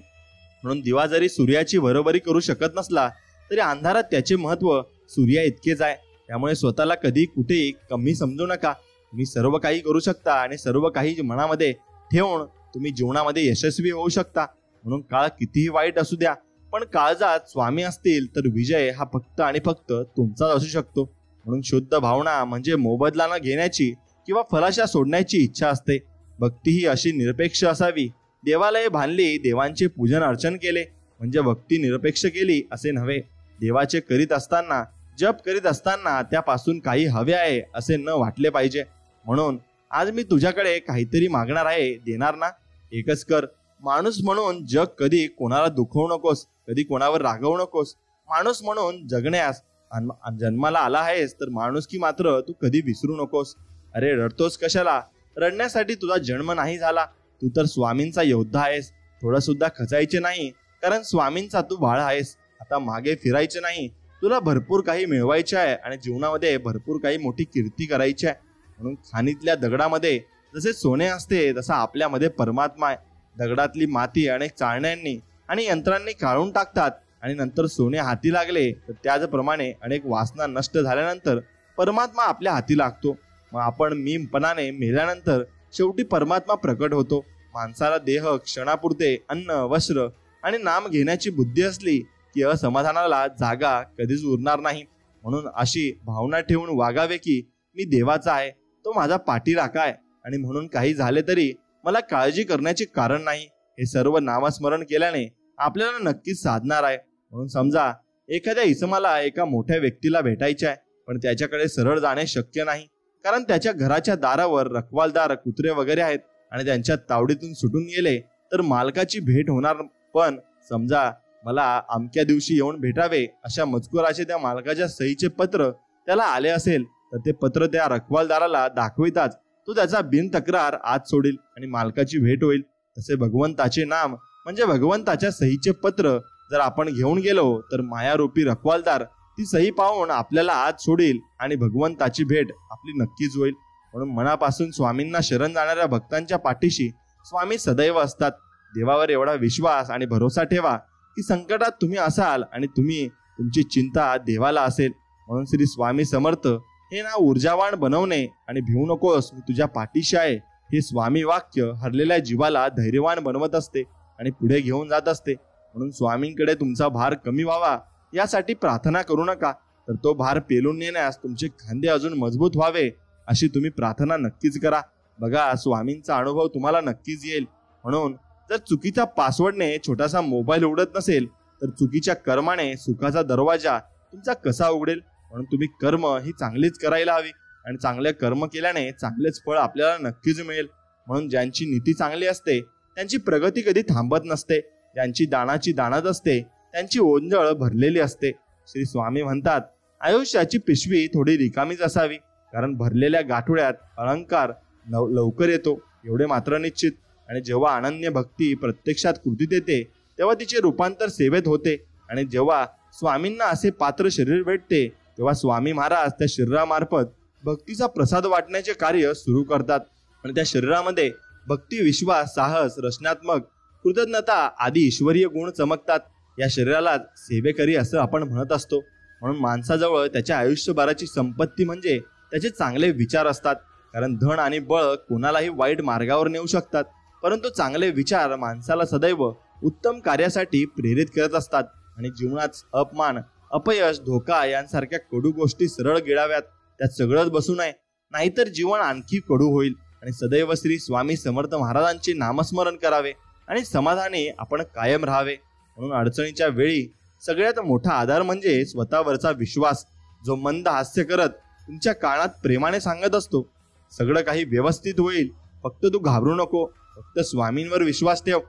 म्हणून दिवा जरी सूर्याची बरोबरी करू शकत नसला तरी अंधारात त्याचे महत्व सूर्या इतकेच आहे. त्यामुळे स्वतःला कधी कुठेही कमी समजू नका. तुम्ही सर्व काही करू शकता आणि सर्व काही मनामध्ये ठेवून तुम्ही जीवनामध्ये यशस्वी होऊ शकता. म्हणून काळ कितीही वाईट असू द्या, पण काळजात स्वामी असतील तर विजय हा फक्त आणि फक्त तुमचाच असू शकतो. म्हणून शुद्ध भावना म्हणजे मोबदला न घेण्याची किंवा फलाशा सोडण्याची इच्छा असते. भक्ती ही अशी निरपेक्ष असावी. देवालये बांधली, देवांचे पूजन अर्चन केले म्हणजे भक्ती निरपेक्ष केली असे नव्हे. देवाचे करीत असताना, जप करीत असताना त्यापासून काही हवे आहे असे न वाटले पाहिजे. म्हणून आज मी तुझ्याकडे काहीतरी मागणार आहे, देणार ना? एकच कर. माणूस म्हणून जग कधी कोणाला दुखवू नकोस, कधी कोणावर रागवू नकोस. माणूस म्हणून जगण्यास जन्माला आला आहेस तर माणुसकी मात्र तू कधी विसरू नकोस. अरे रडतोस कशाला? रडण्यासाठी तुझा जन्म नाही झाला. तू तर स्वामींचा योद्धा आहेस. थोडं सुद्धा खचायचे नाही, कारण स्वामींचा तू बाळ आहेस. आता मागे फिरायचे नाही. तुला भरपूर काही मिळवायचे आहे आणि जीवनामध्ये भरपूर काही मोठी कीर्ती करायची आहे. म्हणून खाणीतल्या दगडामध्ये जसे सोने असते तसा आपल्यामध्ये परमात्मा आहे. दगडातली माती अनेक चाळण्यांनी आणि यंत्रांनी काढून टाकतात आणि नंतर सोने हाती लागले तर त्याचप्रमाणे अनेक वासना नष्ट झाल्यानंतर परमात्मा आपल्या हाती लागतो. मग आपण मीपणाने मेल्यानंतर शेवटी परमात्मा प्रकट होतो. माणसाला देह क्षणापुरते अन्न वस्त्र आणि नाम घेण्याची बुद्धी असली की असमाधानाला जागा कधीच उरणार नाही. म्हणून अशी भावना ठेवून वागावे की मी देवाचा आहे, तो माझा पाठीराखा आहे आणि म्हणून काही झाले तरी मला काळजी करण्याचे कारण नाही. हे सर्व नामस्मरण केल्याने आपल्याला नक्कीच साधणार आहे. म्हणून समजा एखाद्या इसमाला एका मोठ्या व्यक्तीला भेटायचे आहे, पण त्याच्याकडे सरळ जाणे शक्य नाही, कारण त्याच्या घराच्या दारावर रखवालदार कुत्रे वगैरे आहेत आणि त्यांच्या तावडीतून सुटून गेले तर मालकाची भेट होणार. पण समजा मला अमक्या दिवशी येऊन भेटावे अशा मजकुराचे त्या मालकाच्या सहीचे पत्र त्याला आले असेल तर ते पत्र त्या रखवालदाराला दाखविताच तो त्याचा बिनतक्रार आत सोडील आणि मालकाची भेट होईल. तसे भगवंताचे नाम म्हणजे भगवंताच्या सहीचे पत्र जर आपण घेऊन गेलो तर मायारूपी रखवालदार ती सही पाहून आपल्याला आत सोडील आणि भगवंताची भेट आपली नक्कीच होईल. म्हणून मनापासून स्वामींना शरण जाणाऱ्या भक्तांच्या पाठीशी स्वामी सदैव असतात. देवावर एवढा विश्वास आणि भरोसा ठेवा की संकटात तुम्ही असाल आणि तुमची चिंता देवाला असेल. म्हणून श्री स्वामी समर्थ हे नाव ऊर्जावान बनवणे आणि भिवू नकोस मी तुझ्या पाठीशी आहे हे स्वामी वाक्य हरलेल्या जीवाला धैर्यवान बनवत असते आणि पुढे घेऊन जात असते. म्हणून स्वामींकडे तुमचा भार कमी व्हावा यासाठी प्रार्थना करू नका, तर तो भार पेलून नेण्यास तुमचे खांदे अजून मजबूत व्हावे अशी तुम्ही प्रार्थना नक्कीच करा. बघा स्वामींचा अनुभव तुम्हाला नक्कीच येईल. म्हणून जर चुकीचा पासवर्डने छोटासा मोबाईल उघडत नसेल तर चुकीच्या कर्माने सुखाचा दरवाजा तुमचा कसा उघडेल. म्हणून तुम्ही कर्म ही चांगलीच करायला हवी आणि चांगले कर्म केल्याने चांगलेच फळ आपल्याला नक्कीच मिळेल. म्हणून ज्यांची नीती चांगली असते त्यांची प्रगती कधी थांबत नसते. ज्यांची दानाची दानत असते त्यांची ओंजळ भरलेली असते. श्री स्वामी म्हणतात आयुष्याची पिशवी थोडी रिकामीच असावी, कारण भरलेल्या गाठोड्यात अलंकार लवकर येतो एवढे मात्र निश्चित. आणि जेव्हा अनन्य भक्ती प्रत्यक्षात कृतीत येते तेव्हा तिचे रूपांतर सेवेत होते. आणि जेव्हा स्वामींना असे पात्र शरीर भेटते तेव्हा स्वामी महाराज त्या शरीरामार्फत भक्तीचा प्रसाद वाटण्याचे कार्य सुरू करतात. आणि त्या शरीरामध्ये भक्ती, विश्वास, साहस, रचनात्मक, कृतज्ञता आदी ईश्वरीय गुण चमकतात. या शरीराला सेवेकरी असं आपण म्हणत असतो. म्हणून माणसाजवळ त्याच्या आयुष्यभराची संपत्ती म्हणजे त्याचे चांगले विचार असतात, कारण धन आणि बळ कोणालाही वाईट मार्गावर नेऊ शकतात, परंतु चांगले विचार माणसाला सदैव उत्तम कार्यासाठी प्रेरित करत असतात. आणि जीवनात अपमान, अपयश, धोका यांसारख्या कडू गोष्टी सरळ गिळाव्यात, त्यात सगळंच बसू नये, नाहीतर जीवन आणखी कडू होईल. आणि सदैव श्री स्वामी समर्थ महाराजांचे नामस्मरण करावे आणि समाधानी आपण कायम राहावे. म्हणून अडचणीच्या वेळी सगळ्यात मोठा आधार म्हणजे स्वतःवरचा विश्वास, जो मंद हास्य करत तुमच्या कानात प्रेमाने सांगत असतो सगळं काही व्यवस्थित होईल, फक्त तू घाबरू नको, फक्त स्वामींवर विश्वास ठेव.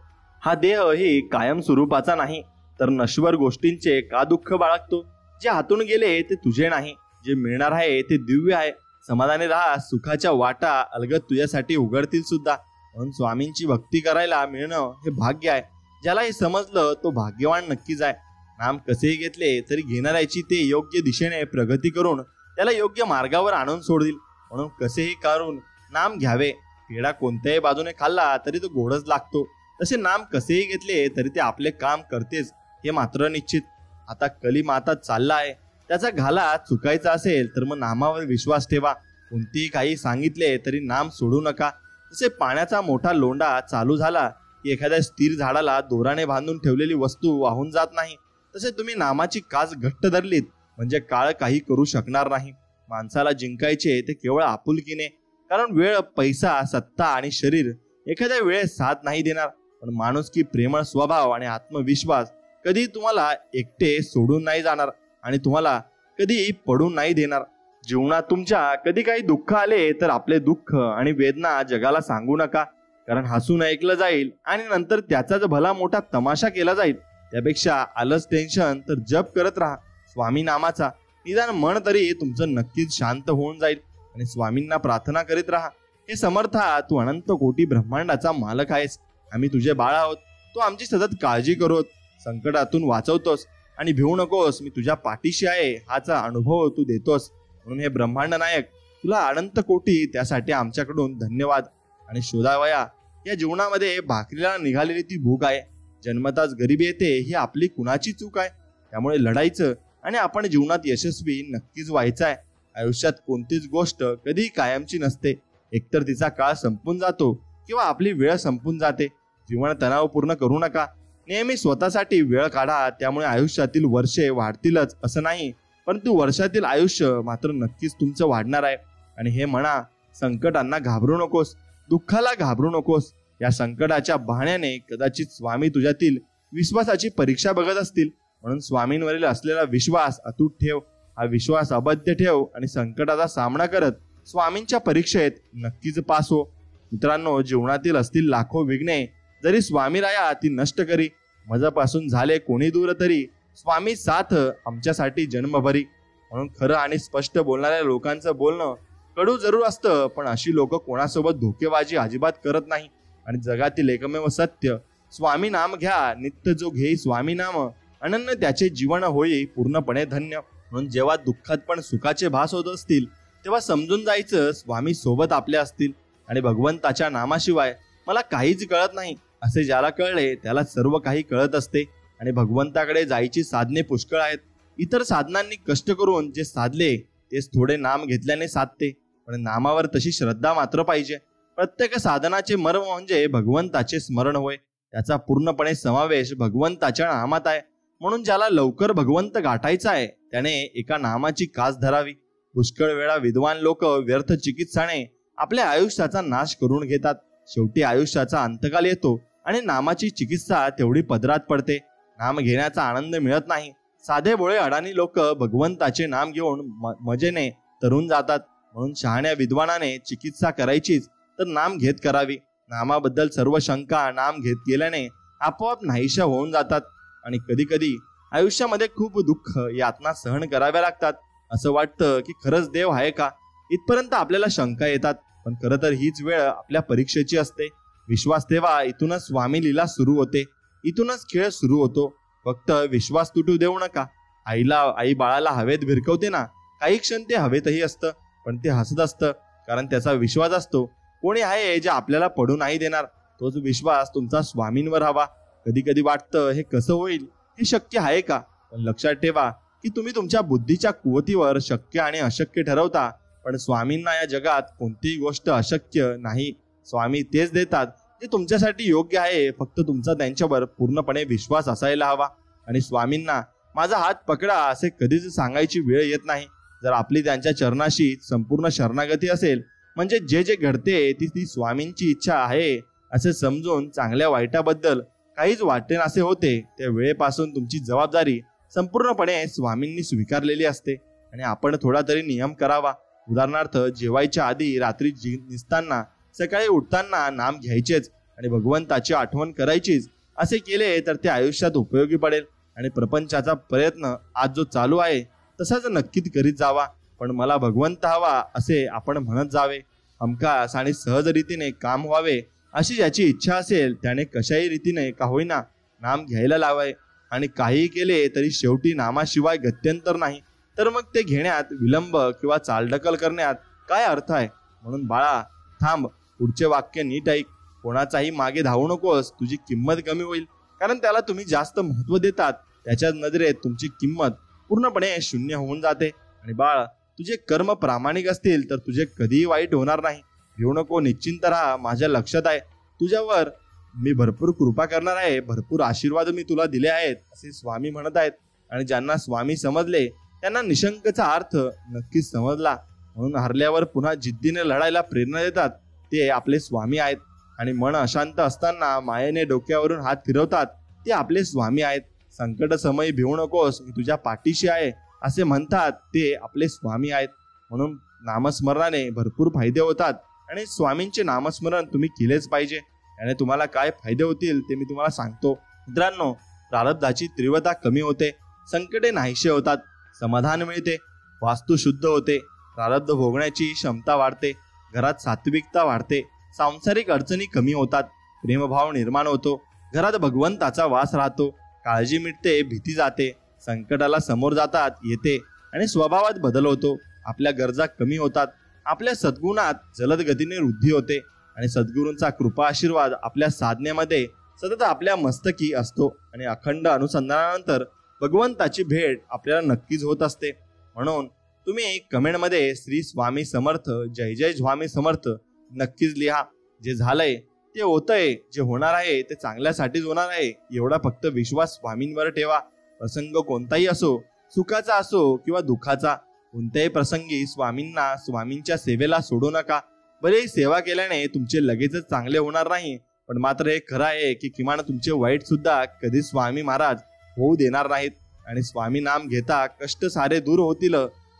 हा देह ही कायम स्वरूपाचा नाही, तर नश्वर गोष्टींचे का दुःख बाळगतो? जे हातून गेले ते तुझे नाही, जे मिळणार आहे ते दिव्य आहे. समाधानी राहा, सुखाच्या वाटा अलगद तुझ्यासाठी उघडतील सुद्धा. म्हणून स्वामींची भक्ती करायला मिळणं हे भाग्य आहे. ज्याला हे समजलं तो भाग्यवान नक्कीच आहे. नाम कसेही घेतले तरी घेणाऱ्याची ते योग्य दिशेने प्रगती करून त्याला योग्य मार्गावर आणून सोडतील. म्हणून कसेही करून नाम घ्यावे. पेढा कोणत्याही बाजूने खाल्ला तरी तो गोडच लागतो, तसे नाम कसेही घेतले तरी ते आपले काम करतेच हे मात्र निश्चित. आता कली माता चालला आहे, त्याचा घाला चुकायचा असेल तर मग नामावर विश्वास ठेवा. कोणतेही काही सांगितले तरी नाम सोडू नका. जसे पाण्याचा मोठा लोंढा चालू झाला की एखाद्या स्थिर झाडाला दोराने बांधून ठेवलेली वस्तू वाहून जात नाही, तसे तुम्ही नामाची कास घट्ट धरलीत म्हणजे काळ काही करू शकणार नाही. माणसाला जिंकायचे ते केवळ आपुलकीने, कारण वेळ, पैसा, सत्ता आणि शरीर एखाद्या वेळेस साथ नाही देणार, पण माणुसकी, प्रेमळ स्वभाव आणि आत्मविश्वास कधी तुम्हाला एकटे सोडून नाही जाणार आणि तुम्हाला कधी पडून नाही देणार. जीवनात तुमच्या कधी काही दुःख आले तर आपले दुःख आणि वेदना जगाला सांगू नका, कारण हसून ऐकलं जाईल आणि नंतर त्याचाच भला मोठा तमाशा केला जाईल. त्यापेक्षा आलंच टेन्शन तर जप करत राहा स्वामी नामाचा. निदान मन तरी तुमचं नक्कीच शांत होऊन जाईल आणि स्वामींना प्रार्थना करीत राहा. हे समर्था, तू अनंत कोटी ब्रह्मांडाचा मालक आहेस. आम्ही तुझे बाळ आहोत. तू आमची सतत काळजी करोत, संकटातून वाचवतोस आणि भिवू नकोस. मी तुझ्या पाठीशी आहे हाचा अनुभव तू देतोस. म्हणून हे ब्रह्मांड नायक, तुला अनंत कोटी त्यासाठी आमच्याकडून धन्यवाद. आणि शोधावया, या जीवनामध्ये भाकरीला निघालेली ती भूक आहे. जन्मताच गरिबी येते ही आपली कुणाची चूक आहे? त्यामुळे लढायचं आणि आपण जीवनात यशस्वी नक्कीच व्हायचं आहे. आयुष्यात कोणतीच गोष्ट कधी कायमची नसते. एकतर तिचा काळ संपून जातो किंवा आपली वेळ संपून जाते. जीवन तणावपूर्ण करू नका. नेहमी स्वतःसाठी वेळ काढा. त्यामुळे आयुष्यातील वर्षे वाढतीलच असं नाही, परंतु वर्षातील आयुष्य मात्र नक्कीच तुमचं वाढणार आहे. आणि हे म्हणा, संकटांना घाबरू नकोस, दुःखाला घाबरू नकोस. या संकटाच्या बहाण्याने कदाचित स्वामी तुझ्यातील विश्वासाची परीक्षा बघत असतील. म्हणून स्वामींवरील असलेला विश्वास अतूट ठेव. हा विश्वास अबाध्य ठेव आणि संकटाचा सामना करत स्वामींच्या परीक्षेत नक्कीच पास हो. मित्रांनो, जीवनातील असतील लाखो विघ्ने जरी स्वामी राया ती नष्ट करी. मजापासून झाले कोणी दूर तरी, स्वामी साथ आमच्यासाठी जन्मभरी. म्हणून खरं आणि स्पष्ट बोलणाऱ्या लोकांचं बोलणं कडू जरूर असतं, पण अशी लोक कोणासोबत धोकेबाजी अजिबात करत नाही. आणि जगातील एकमेव सत्य, स्वामी नाम घ्या नित्य जो घेई स्वामी नाम, अनन्य त्याचे जीवन होई पूर्णपणे धन्य. म्हणून जेव्हा दुःखात पण सुखाचे भास होत असतील तेव्हा समजून जायचं स्वामी सोबत आपल्या असतील. आणि भगवंताच्या नामाशिवाय मला काहीच कळत नाही असे ज्याला कळले त्याला सर्व काही कळत असते. आणि भगवंताकडे जायची साधने पुष्कळ आहेत. इतर साधनांनी कष्ट करून जे साधले तेच थोडे नाम घेतल्याने साधते. पण नामावर तशी श्रद्धा मात्र पाहिजे. प्रत्येक साधनाचे मर्म म्हणजे भगवंताचे स्मरण होय. त्याचा पूर्णपणे समावेश भगवंताच्या नामात आहे. म्हणून ज्याला लवकर भगवंत गाठायचा आहे त्याने एका नामाची कास धरावी. पुष्कळ वेळा विद्वान लोक व्यर्थ चिकित्साने आपल्या आयुष्याचा नाश करून घेतात. शेवटी आयुष्याचा अंतकाल येतो आणि नामाची चिकित्सा तेवढी पदरात पडते. नाम घेण्याचा आनंद मिळत नाही. साधे भोळे अडाणी लोक भगवंताचे नाम घेऊन मजेने तरून जातात. म्हणून शहाण्या विद्वानाने चिकित्सा करायचीच तर नाम घेत करावी. नामाबद्दल सर्व शंका नाम घेत गेल्याने आपोआप नाहीशा होऊन जातात. आणि कधी कधी आयुष्यामध्ये खूप दुःख यातना सहन कराव्या लागतात. असं वाटतं की खरंच देव आहे का, इथपर्यंत आपल्याला शंका येतात. पण खरं तर हीच वेळ आपल्या परीक्षेची असते. विश्वास ठेवा, इथूनच स्वामी लीला सुरू होते. इथूनच खेळ सुरू होतो. फक्त विश्वास तुटू देऊ नका. आई बाळाला हवेत भिरकवते ना, काही क्षण ते हवेतही असतं, पण ते हसत असतं, कारण त्याचा विश्वास असतो कोणी आहे जे आपल्याला पडू नाही देणार. तोच विश्वास तुमचा स्वामींवर हवा. कधी कधी वाटतं हे कसं होईल, हे शक्य आहे का? पण लक्षात ठेवा की तुम्ही तुमच्या बुद्धीच्या कुवतीवर शक्य आणि अशक्य ठरवता, पण स्वामींना या जगात कोणतीही गोष्ट अशक्य नाही. स्वामी तेच देतात जे तुमच्यासाठी योग्य आहे. फक्त तुमचा त्यांच्यावर पूर्णपणे विश्वास असायला हवा. आणि स्वामींना माझा हात पकडा असे कधीच सांगायची वेळ येत नाही. जर आपली त्यांच्या चरणाशी संपूर्ण शरणागती असेल, म्हणजे जे जे घडते ती स्वामींची इच्छा आहे असे समजून चांगल्या वाईटाबद्दल काहीच वाटेनासे होते, त्या वेळेपासून तुमची जबाबदारी संपूर्णपणे स्वामींनी स्वीकारलेली असते. आणि आपण थोडा तरी नियम करावा. उदाहरणार्थ, जेवायच्या आधी, रात्री निसताना, सकाळी उठताना नाम घ्यायचेच आणि भगवंताची आठवण करायचीच. असे केले तर ते आयुष्यात उपयोगी पडेल. आणि प्रपंचाचा प्रयत्न आज जो चालू आहे तसाच नक्कीच करीत जावा. पण मला भगवंत हवा असे आपण म्हणत जावे. हमखास आणि सहज रीतीने काम व्हावे अशी ज्याची इच्छा असेल त्याने कशाही रीतीने का होईना नाम घ्यायला लावावे. आणि काहीही केले तरी शेवटी नामाशिवाय गत्यंतर नाही. तर मग ते घेण्यात विलंब किंवा चालढकल करण्यात काय अर्थ आहे? म्हणून बाळा, थांब, पुढचे वाक्य नीट ऐक. कोणाचाही मागे धावू नकोस. तुझी किंमत कमी होईल, कारण त्याला तुम्ही जास्त महत्व देतात. त्याच्या नजरेत तुमची किंमत पूर्णपणे शून्य होऊन जाते. आणि बाळ, तुझे कर्म प्रामाणिक असतील तर तुझे कधीही वाईट होणार नाही. भिवू नको, निश्चिंत राहा. माझ्या लक्षात आहे तुझ्यावर मी भरपूर कृपा करणार आहे. भरपूर आशीर्वाद मी तुला दिले आहेत असे स्वामी म्हणत आहेत. आणि ज्यांना स्वामी समजले त्यांना निशंकचा अर्थ नक्कीच समजला. म्हणून हरल्यावर पुन्हा जिद्दीने लढायला प्रेरणा देतात ते आपले स्वामी आहेत. आणि मन अशांत असताना मायेने डोक्यावरून हात फिरवतात ते आपले स्वामी आहेत. संकट समयी भिवू नकोस, मी तुझ्या पाठीशी आहे असे म्हणतात ते आपले स्वामी आहेत. म्हणून नामस्मरणाने भरपूर फायदे होतात आणि स्वामींचे नामस्मरण तुम्ही केलेच पाहिजे. याने तुम्हाला काय फायदे होतील ते मी तुम्हाला सांगतो. मित्रांनो, प्रारब्धाची तीव्रता कमी होते, संकटे नाहीसे होतात, समाधान मिळते, वास्तू शुद्ध होते, प्रारब्ध भोगण्याची क्षमता वाढते, घरात सात्विकता वाढते, सांसारिक अडचणी कमी होतात, प्रेमभाव निर्माण होतो, घरात भगवंताचा वास राहतो, काळजी मिटते, भीती जाते, संकटाला समोर जातात येते आणि स्वभावात बदल होतो, आपल्या गरजा कमी होतात, आपल्या सद्गुणात जलद गतीने वृद्धी होते आणि सद्गुरूंचा कृपा आशीर्वाद आपल्या साधनेमध्ये सतत आपल्या मस्तकी असतो आणि अखंड अनुसंधानानंतर भगवंताची भेट आपल्याला नक्कीच होत असते. म्हणून तुम्ही कमेंटमध्ये श्री स्वामी समर्थ, जय जय स्वामी समर्थ नक्कीच लिहा. जे झालंय ते होतंय, जे होणार आहे ते चांगल्यासाठीच होणार आहे एवढा फक्त विश्वास स्वामींवर ठेवा. प्रसंग कोणताही असो, सुखाचा असो किंवा दुःखाचा, कोणत्याही प्रसंगी स्वामींना, स्वामींच्या सेवेला सोडू नका. बरे सेवा केल्याने तुमचे लगेचच चांगले होणार नाही, पण मात्र हे खरं आहे की किमान तुमचे वाईट सुद्धा कधी स्वामी महाराज होऊ देणार नाहीत. आणि स्वामी नाम घेता कष्ट सारे दूर होतील,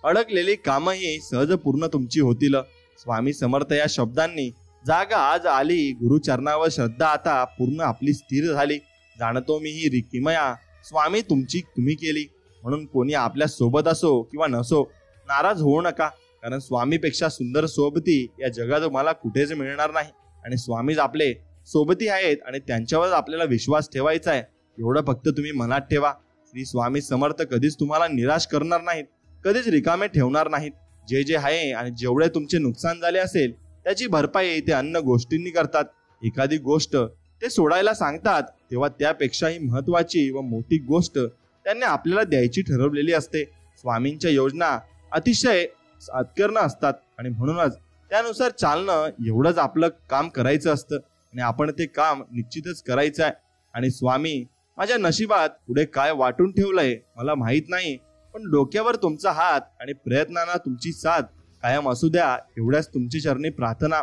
अडकलेली कामही सहज पूर्ण तुमची होतील. स्वामी समर्थ या शब्दांनी जाग आज आली, गुरुचरणावर श्रद्धा आता पूर्ण आपली स्थिर झाली. जाणतो मी ही रिकिमया स्वामी तुमची तुम्ही केली. म्हणून कोणी आपल्या सोबत असो किंवा नसो, नाराज होऊ नका, कारण स्वामीपेक्षा सुंदर सोबती या जगात तुम्हाला कुठेच मिळणार नाही. आणि स्वामीच आपले सोबती आहेत आणि त्यांच्यावर आपल्याला विश्वास ठेवायचा आहे एवढं फक्त तुम्ही मनात ठेवा. श्री स्वामी समर्थ कधीच तुम्हाला निराश करणार नाहीत, कधीच रिकामे ठेवणार नाहीत. जे जे आहे आणि जेवढे तुमचे नुकसान झाले असेल त्याची भरपाई ते अन्य गोष्टींनी करतात. एखादी गोष्ट ते सोडायला सांगतात तेव्हा त्यापेक्षाही महत्वाची व मोठी गोष्ट त्यांनी आपल्याला द्यायची ठरवलेली असते. स्वामींच्या योजना अतिशय सत्कर्ण असतात आणि म्हणूनच त्यानुसार चालणं एवढंच आपलं काम करायचं असतं आणि आपण ते काम निश्चितच करायचं आहे. आणि स्वामी माझ्या नशिबात पुढे काय वाटून ठेवलंय मला माहीत नाही, पण डोक्यावर तुमचा हात आणि प्रयत्नांना तुमची साथ कायम असू द्या एवढ्याच तुमची चरणी प्रार्थना.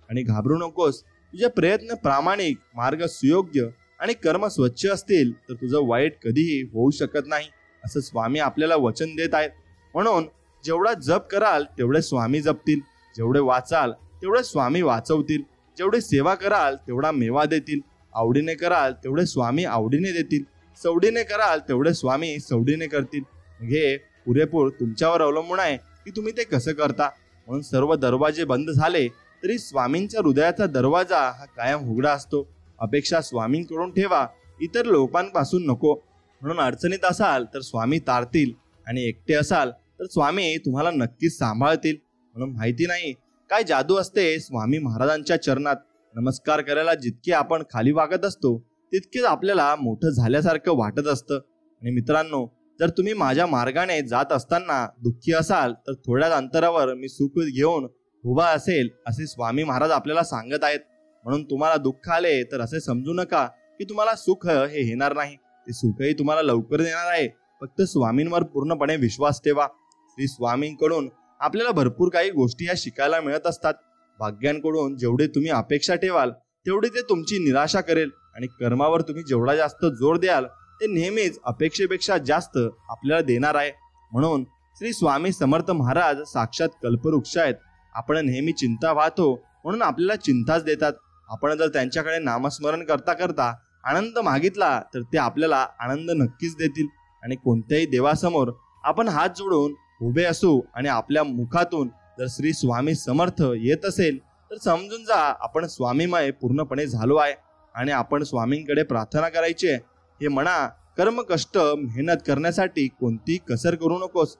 आणि घाबरू नकोस, तुझे प्रयत्न प्रामाणिक, मार्ग सुयोग्य आणि कर्म स्वच्छ असतील तर तुझं वाईट कधीही होऊ शकत नाही असं स्वामी आपल्याला वचन देत आहेत. म्हणून जेवढा जप कराल तेवढे स्वामी जपतील, जेवढे वाचाल तेवढे स्वामी वाचवतील, जेवढे सेवा कराल तेवढा मेवा देतील, आवडीने कराल तेवढे स्वामी आवडीने देतील, सवडीने कराल तेवढे स्वामी सवडीने करतील. हे पुरेपूर तुमच्यावर अवलंबून आहे की तुम्ही ते कसं करता. म्हणून सर्व दरवाजे बंद झाले तरी स्वामींच्या हृदयाचा दरवाजा हा कायम उघडा असतो. अपेक्षा स्वामींकडून ठेवा, इतर लोकांपासून नको. म्हणून अडचणीत असाल तर स्वामी तारतील आणि एकटे असाल तर स्वामी तुम्हाला नक्कीच सांभाळतील. म्हणून माहिती नाही काय जादू असते स्वामी महाराजांच्या चरणात. नमस्कार करायला जितके आपण खाली वागत असतो तितकेच आपल्याला मोठं झाल्यासारखं वाटत असतं. आणि मित्रांनो, जर तुम्ही माझ्या मार्गाने जात असताना दुःखी असाल तर थोड्याच अंतरावर मी सुख घेऊन उभा असेल असे स्वामी महाराज आपल्याला सांगत आहेत. म्हणून तुम्हाला दुःख आले तर असे समजू नका की तुम्हाला सुख हे येणार नाही, ते सुखही तुम्हाला लवकर देणार आहे. फक्त स्वामींवर पूर्णपणे विश्वास ठेवा. श्री स्वामींकडून आपल्याला भरपूर काही गोष्टी ह्या शिकायला मिळत असतात. भाग्यांकडून जेवढे तुम्ही अपेक्षा ठेवाल तेवढी ते तुमची निराशा करेल आणि कर्मावर तुम्ही जेवढा जास्त जोर द्याल ते नेहमीच अपेक्षेपेक्षा जास्त आपल्याला देणार आहे. म्हणून श्री स्वामी समर्थ महाराज साक्षात कल्पवृक्ष आहेत. आपण नेहमी चिंता वाहतो म्हणून आपल्याला चिंताच देतात. आपण जर त्यांच्याकडे नामस्मरण करता करता आनंद मागितला तर ते आपल्याला आनंद नक्कीच देतील. आणि कोणत्याही देवासमोर आपण हात जोडून उभे असू आणि आपल्या मुखातून जर श्री स्वामी समर्थ येत असेल तर समजून जा आपण स्वामीमय पूर्णपणे झालो आहे. आणि आपण स्वामींकडे प्रार्थना करायची आहे. हे म्हणा, कर्म कष्ट मेहनत करण्यासाठी कोणती कसर करू नकोस,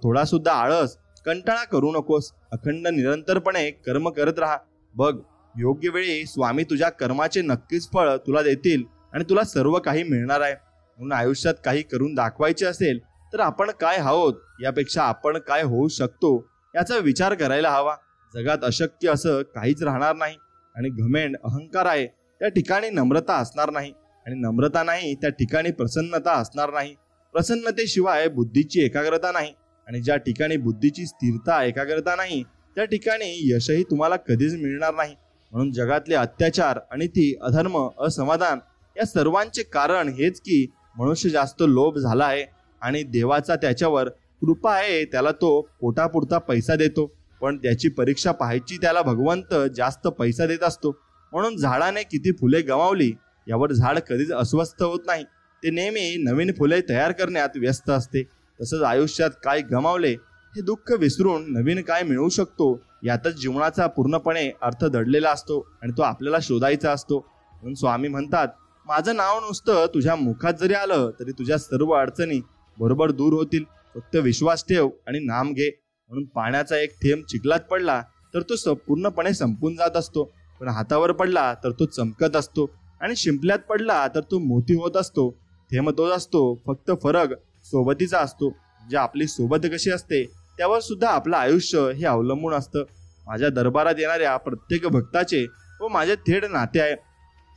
थोडा सुद्धा आळस कंटाळा करू नकोस. अखंड निरंतरपणे कर्म करत राहा. बघ, योग्य वेळी स्वामी तुझ्या कर्माचे नक्कीच फळ तुला देतील आणि तुला सर्व काही मिळणार आहे. म्हणून आयुष्यात काही करून दाखवायचे असेल तर आपण काय आहोत यापेक्षा आपण काय होऊ शकतो याचा विचार करायला हवा. जगात अशक्य असं काहीच राहणार नाही. आणि घमेंड, अहंकार आहे त्या ठिकाणी नम्रता असणार नाही आणि नम्रता नाही त्या ठिकाणी प्रसन्नता असणार नाही. प्रसन्नतेशिवाय बुद्धीची एकाग्रता नाही आणि ज्या ठिकाणी बुद्धीची स्थिरता एकाग्रता नाही त्या ठिकाणी यशही तुम्हाला कधीच मिळणार नाही. म्हणून जगातले अत्याचार, अनिती, अधर्म, असमाधान या सर्वांचे कारण हेच की मनुष्य जास्त लोभ झाला आहे आणि देवाचा त्याच्यावर कृपा आहे. त्याला तो पोटापुरता पैसा देतो, पण त्याची परीक्षा पाहायची त्याला भगवंत जास्त पैसा देत असतो. म्हणून झाडाने किती फुले गमावली यावर झाड कधीच अस्वस्थ होत नाही. ते नेहमी नवीन फुले तयार करण्यात व्यस्त असते. तसंच आयुष्यात काय गमावले हे दुःख विसरून नवीन काय मिळवू शकतो यातच जीवनाचा पूर्णपणे अर्थ दडलेला असतो आणि तो आपल्याला शोधायचा असतो. म्हणून स्वामी म्हणतात, माझं नाव नुसतं तुझ्या मुखात जरी आलं तरी तुझ्या सर्व अडचणी बरोबर दूर होतील. फक्त विश्वास ठेव आणि नाम घे. म्हणून पाण्याचा एक थेंब चिखलात पडला तर तो पूर्णपणे संपून जात असतो, पण हातावर पडला तर तो चमकत असतो आणि शिंपल्यात पडला तर तो मोती होत असतो. थेंब तोच असतो, फक्त फरक सोबतीचा असतो. म्हणजे आपली सोबत कशी असते त्यावर सुद्धा आपलं आयुष्य हे अवलंबून असतं. माझ्या दरबारात येणाऱ्या प्रत्येक भक्ताचे व माझे थेट नाते आहे.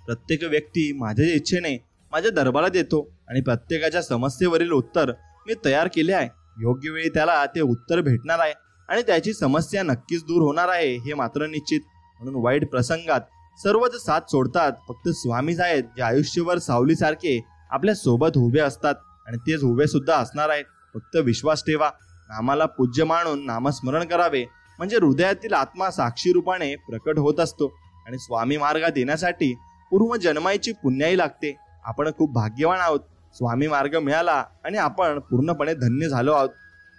प्रत्येक व्यक्ती माझ्या इच्छेने माझ्या दरबारात येतो आणि प्रत्येकाच्या समस्येवरील उत्तर मी तयार केले आहे. योग्य वेळी त्याला ते उत्तर भेटणार आहे आणि त्याची समस्या नक्कीच दूर होणार आहे हे मात्र निश्चित. म्हणून वाईट प्रसंगात सर्वच साथ सोडतात. फक्त स्वामीच आहेत जे आयुष्यभर सावलीसारखे आपल्या सोबत उभे असतात आणि तेच उभे सुद्धा असणार आहेत. फक्त विश्वास ठेवा. नामाला पूज्य मानून नामस्मरण करावे म्हणजे हृदयातील आत्मा साक्षी रूपाने प्रकट होत असतो आणि स्वामी मार्गात येण्यासाठी पूर्व जन्माची पुण्याई लागते. आपण खूप भाग्यवान आहोत. स्वामी मार्ग मिळाला आणि आपण पूर्णपणे धन्य झालो आहोत.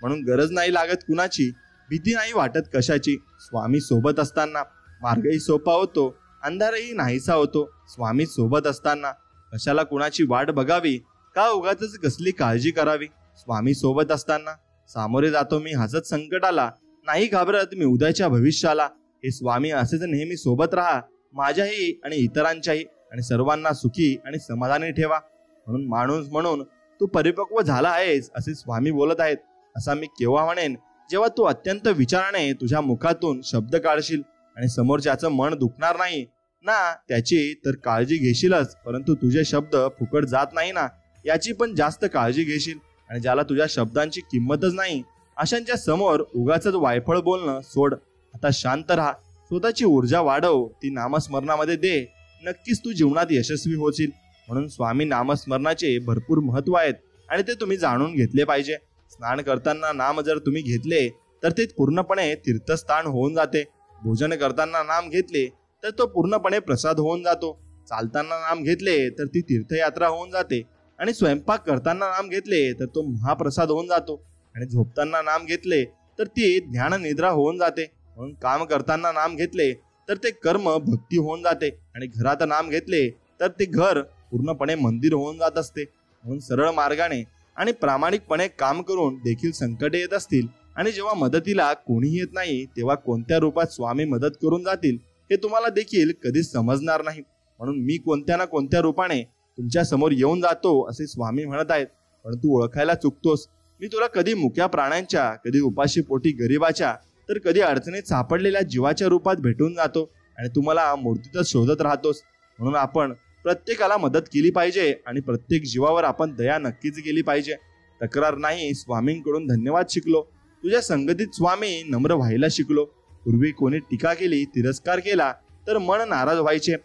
म्हणून गरज नाही लागत कुणाची, भीती नाही वाटत कशाची. स्वामी सोबत असताना मार्गही सोपा होतो, अंधारही नाहीसा होतो. स्वामी सोबत असताना कशाला कुणाची वाट बघावी, का उगाचच कसली काळजी करावी. स्वामी सोबत असताना सामोरे जातो मी हसत संकटाला, नाही घाबरत मी उद्याच्या भविष्याला. हे स्वामी असेच नेहमी सोबत राहा, माझ्याही आणि इतरांच्याही, आणि सर्वांना सुखी आणि समाधानी ठेवा. म्हणून माणूस म्हणून तू परिपक्व झाला आहेस असे स्वामी बोलत आहेत. असा मी केव्हा म्हणेन जेव्हा तू अत्यंत विचाराने तुझ्या मुखातून शब्द काढशील आणि समोरच्याचं मन दुखणार नाही ना त्याची तर काळजी घेशीलच, परंतु तुझे शब्द फुकट जात नाही ना याची पण जास्त काळजी घेशील. आणि ज्याला तुझ्या शब्दांची किंमतच नाही अशांच्या समोर उगाचच वायफळ बोलणं सोड. आता शांत राहा, स्वतःची ऊर्जा वाढव, ती नामस्मरणामध्ये दे. नक्कीच तू जीवनात यशस्वी होशील. म्हणून स्वामी नामस्मरणाचे भरपूर महत्व आहेत आणि ते तुम्ही जाणून घेतले पाहिजे. स्नान करताना नाम जर तुम्ही घेतले तर ते पूर्णपणे तीर्थस्थान होऊन जाते. भोजन करताना नाम घेतले तर तो पूर्णपणे प्रसाद होऊन जातो. चालताना नाम घेतले तर ती तीर्थयात्रा होऊन जाते आणि स्वयंपाक करताना नाम घेतले तर तो महाप्रसाद होऊन जातो आणि झोपताना नाम घेतले तर ती ज्ञान निद्रा होऊन जाते. म्हणून काम करताना नाम घेतले तर ते कर्म भक्ती होऊन जाते आणि घरात नाम घेतले तर ते घर पूर्णपणे मंदिर होऊन जात असते. म्हणून सरळ मार्गाने आणि प्रामाणिकपणे काम करून देखील संकटे येत असतील आणि जेव्हा मदतीला कोणीही येत नाही तेव्हा कोणत्या रूपात स्वामी मदत करून जातील हे तुम्हाला देखील कधीच समजणार नाही. म्हणून मी कोणत्या ना कोणत्या रूपाने तुमच्या समोर येऊन जातो असे स्वामी म्हणत आहेत, परंतु ओळखायला चुकतोस. मी तुला कधी मुक्या प्राण्यांच्या, कधी उपाशी पोटी गरीबाच्या, तर कधी अडचणीत सापडलेल्या जीवाच्या रूपात भेटून जातो आणि तुम्हाला मूर्तीतच शोधत राहतोस. म्हणून आपण प्रत्येकाला मदत केली पाहिजे आणि प्रत्येक जीवावर आपण दया नक्कीच केली पाहिजे. तक्रार नाही, स्वामींकडून धन्यवाद शिकलो. तुझ्या संगतीत स्वामी नम्र व्हायला शिकलो. पूर्वी कोणी टीका केली, तिरस्कार केला तर मन नाराज व्हायचे.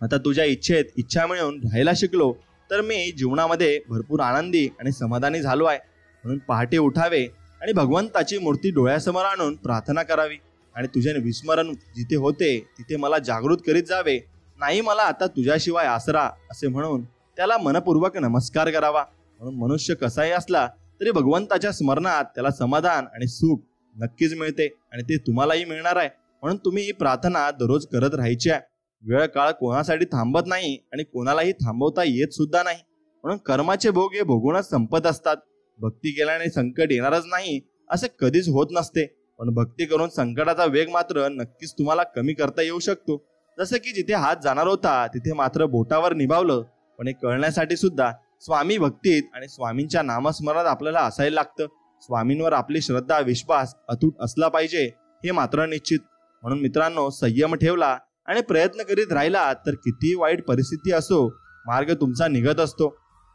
आता तुझ्या इच्छेत इच्छा मिळवून राहायला शिकलो तर मी जीवनामध्ये भरपूर आनंदी आणि समाधानी झालो आहे. म्हणून पहाटे उठावे आणि भगवंताची मूर्ती डोळ्यासमोर आणून प्रार्थना करावी आणि तुझे विस्मरण जिथे होते तिथे मला जागृत करीत जावे. नाही मला आता तुझ्याशिवाय आसरा असे म्हणून त्याला मनपूर्वक नमस्कार करावा. म्हणून मनुष्य कसाही असला तरी भगवंताच्या स्मरणात त्याला समाधान आणि सुख नक्कीच मिळते आणि ते तुम्हालाही मिळणार आहे. म्हणून तुम्ही ही प्रार्थना दररोज करत राहायची आहे. वेळ काळ कोणासाठी थांबत नाही आणि कोणालाही थांबवता येत सुद्धा नाही. म्हणून कर्माचे भोग हे भोगूनच संपत असतात. भक्ती केल्याने संकट येणारच नाही असे कधीच होत नसते, पण भक्ती करून संकटाचा वेग मात्र नक्कीच तुम्हाला कमी करता येऊ शकतो. जसं की जिथे हात जाणार होता तिथे मात्र बोटावर निभावलं. पण हे कळण्यासाठी सुद्धा स्वामी भक्तीत आणि स्वामींच्या नामस्मरणात आपल्याला असायला लागतं. स्वामींवर आपली श्रद्धा विश्वास अतूट असला पाहिजे हे मात्र निश्चित. म्हणून मित्रांनो, संयम ठेवला आणि प्रयत्न करीत राहिला तर कितीही वाईट परिस्थिती असो मार्ग तुमचा निघत असतो.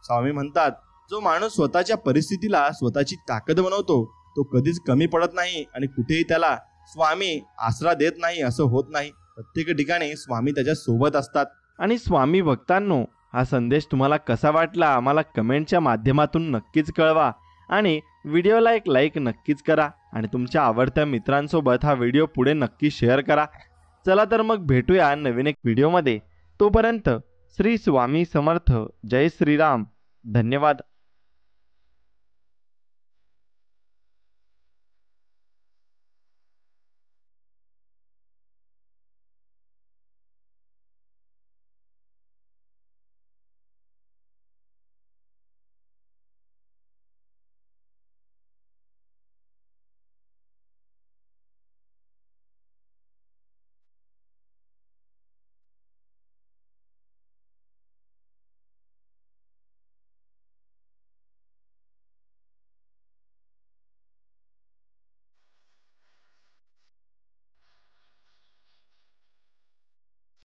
स्वामी म्हणतात, जो माणूस स्वतःच्या परिस्थितीला स्वतःची ताकद बनवतो तो कधीच कमी पडत नाही आणि कुठेही त्याला स्वामी आसरा देत नाही असं होत नाही. प्रत्येक ठिकाणी स्वामी त्याच्या सोबत असतात. आणि स्वामी भक्तांनो, हा संदेश तुम्हाला कसा वाटला आम्हाला कमेंटच्या माध्यमातून नक्कीच कळवा आणि व्हिडिओला एक लाईक नक्कीच करा आणि तुमच्या आवडत्या मित्रांसोबत हा व्हिडिओ पुढे नक्की शेअर करा. चला तर मग भेटूया नवीन एक व्हिडिओमध्ये. तोपर्यंत श्री स्वामी समर्थ. जय श्रीराम. धन्यवाद.